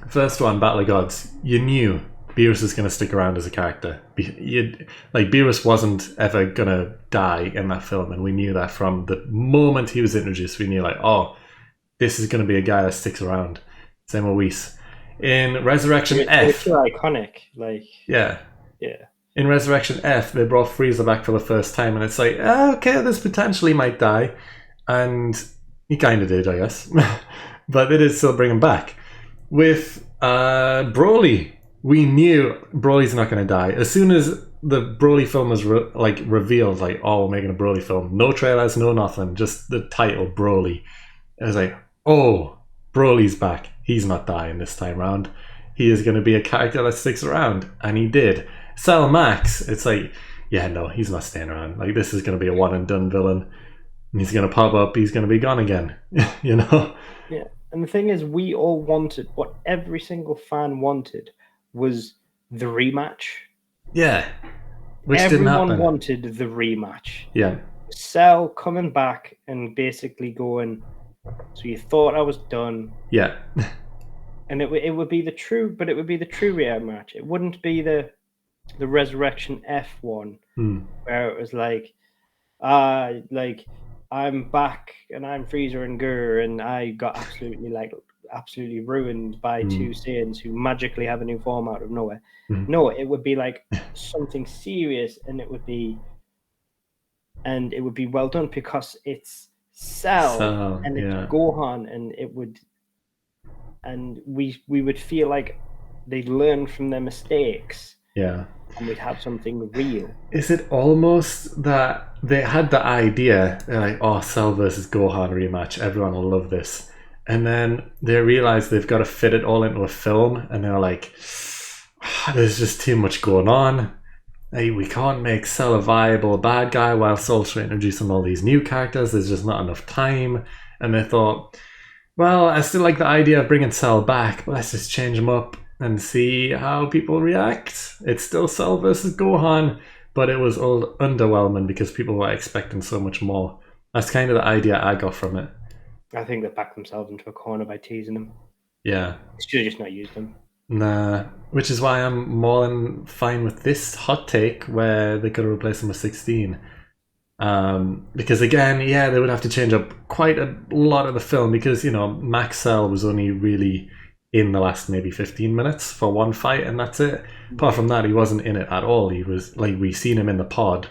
first one, Battle of Gods, you knew Beerus is going to stick around as a character. Beerus wasn't ever going to die in that film, and we knew that from the moment he was introduced. We knew, like, oh, this is going to be a guy that sticks around. Same with Whis. In Resurrection F, it's too iconic. Like, yeah. in Resurrection F, they brought Frieza back for the first time, and it's like, okay, this potentially might die. And he kind of did, I guess. But they did still bring him back. With Broly, we knew Broly's not going to die. As soon as the Broly film was revealed, like, oh, we're making a Broly film. No trailers, no nothing, just the title, Broly. I was like, oh, Broly's back. He's not dying this time around. He is going to be a character that sticks around. And he did. Cell Max, it's like, yeah, no, he's not staying around. Like, this is going to be a one and done villain. He's going to pop up, he's going to be gone again. You know? Yeah. And the thing is, we all wanted, what every single fan wanted was the rematch. Yeah. Which Everyone didn't happen. wanted the rematch. Yeah. Cell coming back and basically going, so you thought I was done. Yeah. And it would be the true, but it would be the true rematch. It wouldn't be the Resurrection F one, where it was like I'm back and I'm Frieza and Gur and I got absolutely ruined by two Saiyans who magically have a new form out of nowhere. No, it would be like something serious, and it would be well done because it's Cell and it's Gohan, and it would, and we would feel like they'd learn from their mistakes. Yeah. And we'd have something real. Is it almost that they had the idea, they're like, oh, Cell versus Gohan rematch, everyone will love this. And then they realize they've got to fit it all into a film, and they're like, there's just too much going on. Hey, we can't make Cell a viable bad guy whilst also introducing all these new characters. There's just not enough time. And they thought, well, I still like the idea of bringing Cell back, but let's just change him up and see how people react. It's still Cell versus Gohan, but it was all underwhelming because people were expecting so much more. That's kind of the idea I got from it. I think they backed themselves into a corner by teasing him. Yeah. They should have just not used him. Nah, which is why I'm more than fine with this hot take where they could have replaced him with 16. Because again, yeah, they would have to change up quite a lot of the film because, you know, Max Cell was only really in the last maybe 15 minutes for one fight, and that's it. Apart from that, he wasn't in it at all. He was like, we seen him in the pod,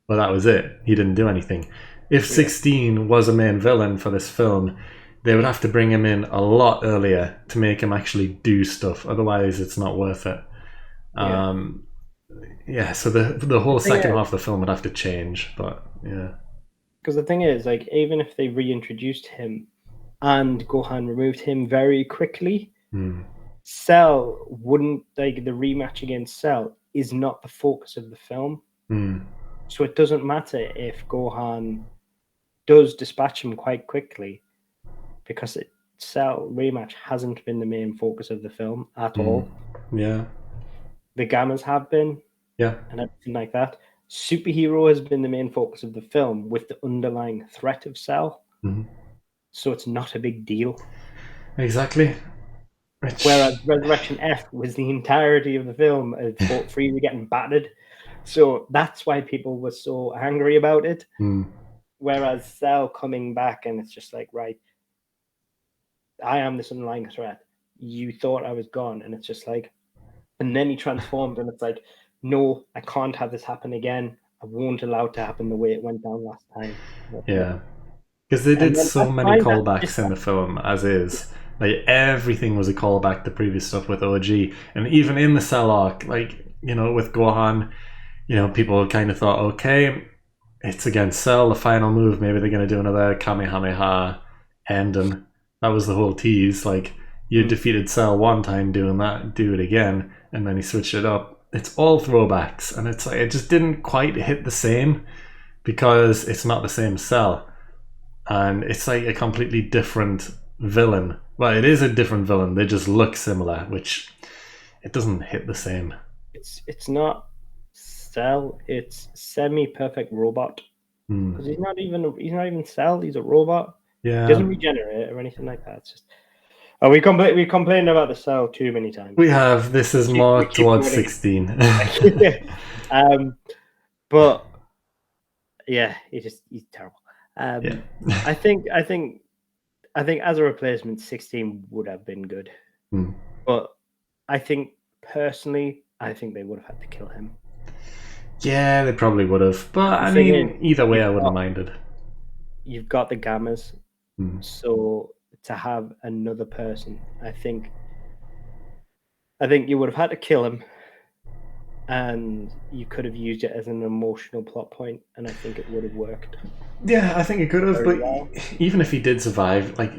but that was it. He didn't do anything. If 16 was a main villain for this film, they would have to bring him in a lot earlier to make him actually do stuff. Otherwise, it's not worth it. So the whole second half of the film would have to change, but yeah. Because the thing is, like, even if they reintroduced him and Gohan removed him very quickly, Cell wouldn't, like, the rematch against Cell is not the focus of the film. So it doesn't matter if Gohan does dispatch him quite quickly, because Cell rematch hasn't been the main focus of the film at all. Yeah. The Gammas have been. Yeah. And everything like that. Superhero has been the main focus of the film with the underlying threat of Cell. So it's not a big deal. Exactly. Whereas Resurrection F was the entirety of the film of Frieza getting battered. So that's why people were so angry about it. Whereas Cell coming back and it's just like, right, I am this underlying threat. You thought I was gone. And it's just like, and then he transformed and it's like, no, I can't have this happen again. I won't allow it to happen the way it went down last time. Yeah. Because they did so many callbacks in the film as is. Like, everything was a callback to previous stuff with OG. And even in the Cell arc, like, you know, with Gohan, you know, people kind of thought, okay, it's against Cell, the final move. Maybe they're going to do another Kamehameha ending. That was the whole tease. Like, you defeated Cell one time doing that, do it again. And then he switched it up. It's all throwbacks. And it's like, it just didn't quite hit the same because it's not the same Cell. And it's like a completely different villain. Well, it is a different villain. They just look similar, which it doesn't hit the same. It's not Cell. It's semi-perfect robot. Because he's not even Cell. He's a robot. Yeah. He doesn't regenerate or anything like that. It's just we complained about the Cell too many times. We have. This is more towards 16. But yeah, he's terrible. I think as a replacement, 16 would have been good. Mm. But I think personally, they would have had to kill him. Yeah, they probably would have. But I mean, either way, I wouldn't have minded. You've got the Gammas, Hmm. so to have another person, I think you would have had to kill him, and you could have used it as an emotional plot point, and I think it would have worked. Yeah, I think it could have, Very but well. even if he did survive, like,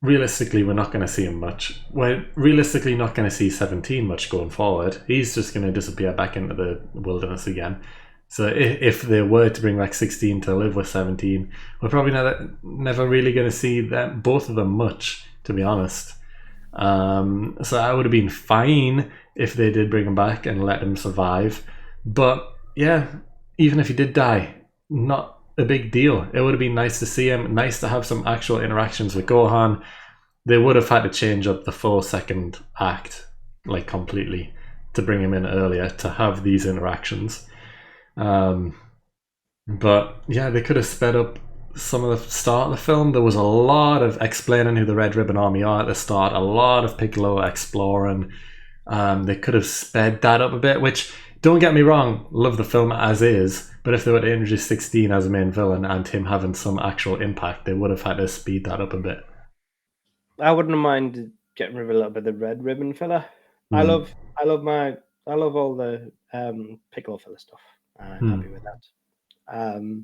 realistically, we're not going to see him much. We're realistically not going to see 17 much going forward. He's just going to disappear back into the wilderness again. So if they were to bring back 16 to live with 17, we're probably never really going to see that both of them much, to be honest. So I would have been fine if they did bring him back and let him survive. But yeah, even if he did die, not a big deal. It would have been nice to see him, nice to have some actual interactions with Gohan. They would have had to change up the full second act, like, completely, to bring him in earlier to have these interactions. But yeah, they could have sped up some of the start of the film. There was a lot of explaining who the Red Ribbon Army are at the start, a lot of Piccolo exploring. They could have sped that up a bit, which, don't get me wrong, love the film as is, but if they were to introduce 16 as a main villain and him having some actual impact, they would have had to speed that up a bit. I wouldn't have minded getting rid of a little bit of the Red Ribbon filler. I love all the Piccolo filler stuff. I'm happy with that.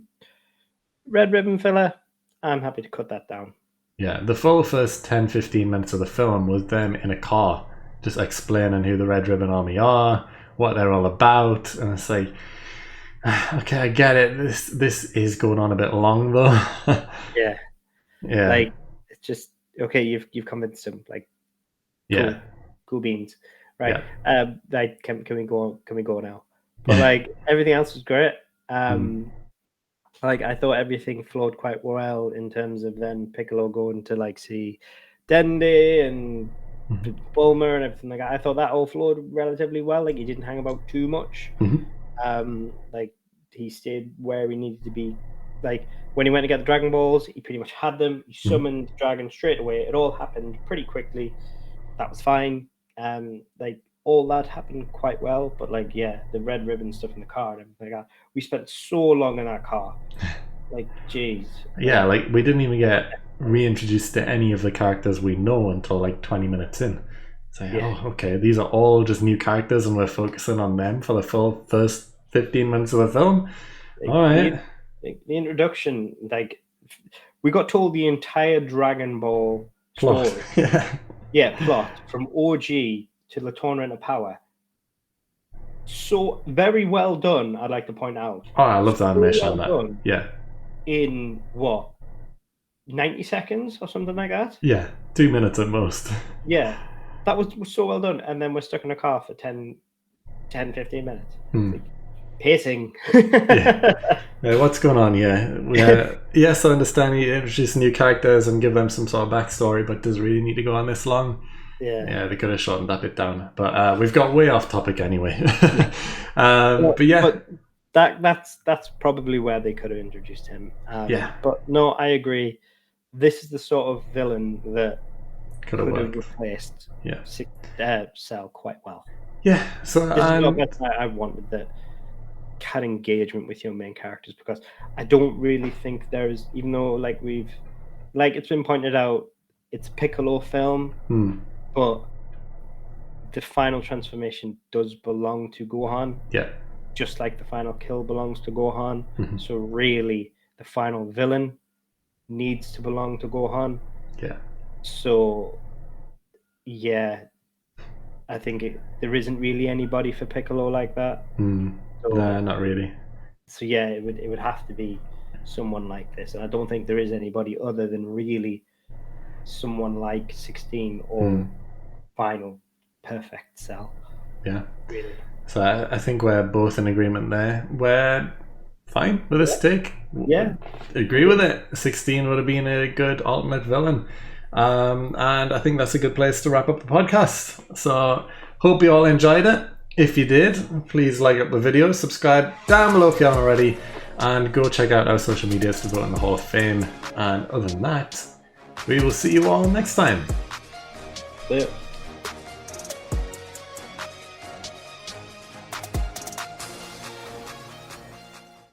Red Ribbon filler, I'm happy to cut that down. Yeah, the full first 10-15 minutes of the film was them in a car just explaining who the Red Ribbon Army are, what they're all about, and it's like, okay, I get it. This is going on a bit long though. Yeah. Like, it's just, okay, you've convinced him. Like, cool beans, right? Yeah. Like, can we go now? But like, everything else was great. Like, I thought everything flowed quite well in terms of then Piccolo going to like see Dende and Bulma and everything like that. I thought that all flowed relatively well. Like, he didn't hang about too much. Like, he stayed where he needed to be. Like, when he went to get the Dragon Balls, he pretty much had them. He summoned the dragon straight away. It all happened pretty quickly. That was fine. Like, all that happened quite well. But like, yeah, the red ribbon stuff in the car and everything like that. We spent so long in that car. Like, jeez. Yeah, like, we didn't even get reintroduced to any of the characters we know until like 20 minutes in. It's like, oh, okay, these are all just new characters and we're focusing on them for the full first 15 minutes of the film. Like, all right. The introduction, like, we got told the entire Dragon Ball plot. Story. Plot from OG to the Tournament of Power. So very well done, I'd like to point out. Oh, I love the animation on that. Yeah. In what, 90 seconds or something like that? Yeah, 2 minutes at most. Yeah, that was so well done. And then we're stuck in a car for 10, 15 minutes. Like, pacing. What's going on here? Yes, I understand you introduce new characters and give them some sort of backstory, but does it really need to go on this long? Yeah, they could have shortened that bit down. But we've got way off topic anyway. But that's probably where they could have introduced him. But no, I agree. This is the sort of villain that could have replaced Cell quite well. Yeah, so I wanted that had engagement with your main characters, because I don't really think there's, even though like it's been pointed out, it's a Piccolo film, but the final transformation does belong to Gohan. Yeah. Just like the final kill belongs to Gohan. So really, the final villain needs to belong to Gohan. Yeah. So, yeah, I think there isn't really anybody for Piccolo like that. So, no, not really. So yeah, it would have to be someone like this, and I don't think there is anybody other than really someone like 16 or final perfect Cell. Yeah. Really. So I think we're both in agreement there. We're fine with this take. Yeah. Agree with it. 16 would have been a good alternate villain. And I think that's a good place to wrap up the podcast. So hope you all enjoyed it. If you did, please like up the video, subscribe down below if you haven't already, and go check out our social medias to vote in the Hall of Fame. And other than that, we will see you all next time. See ya.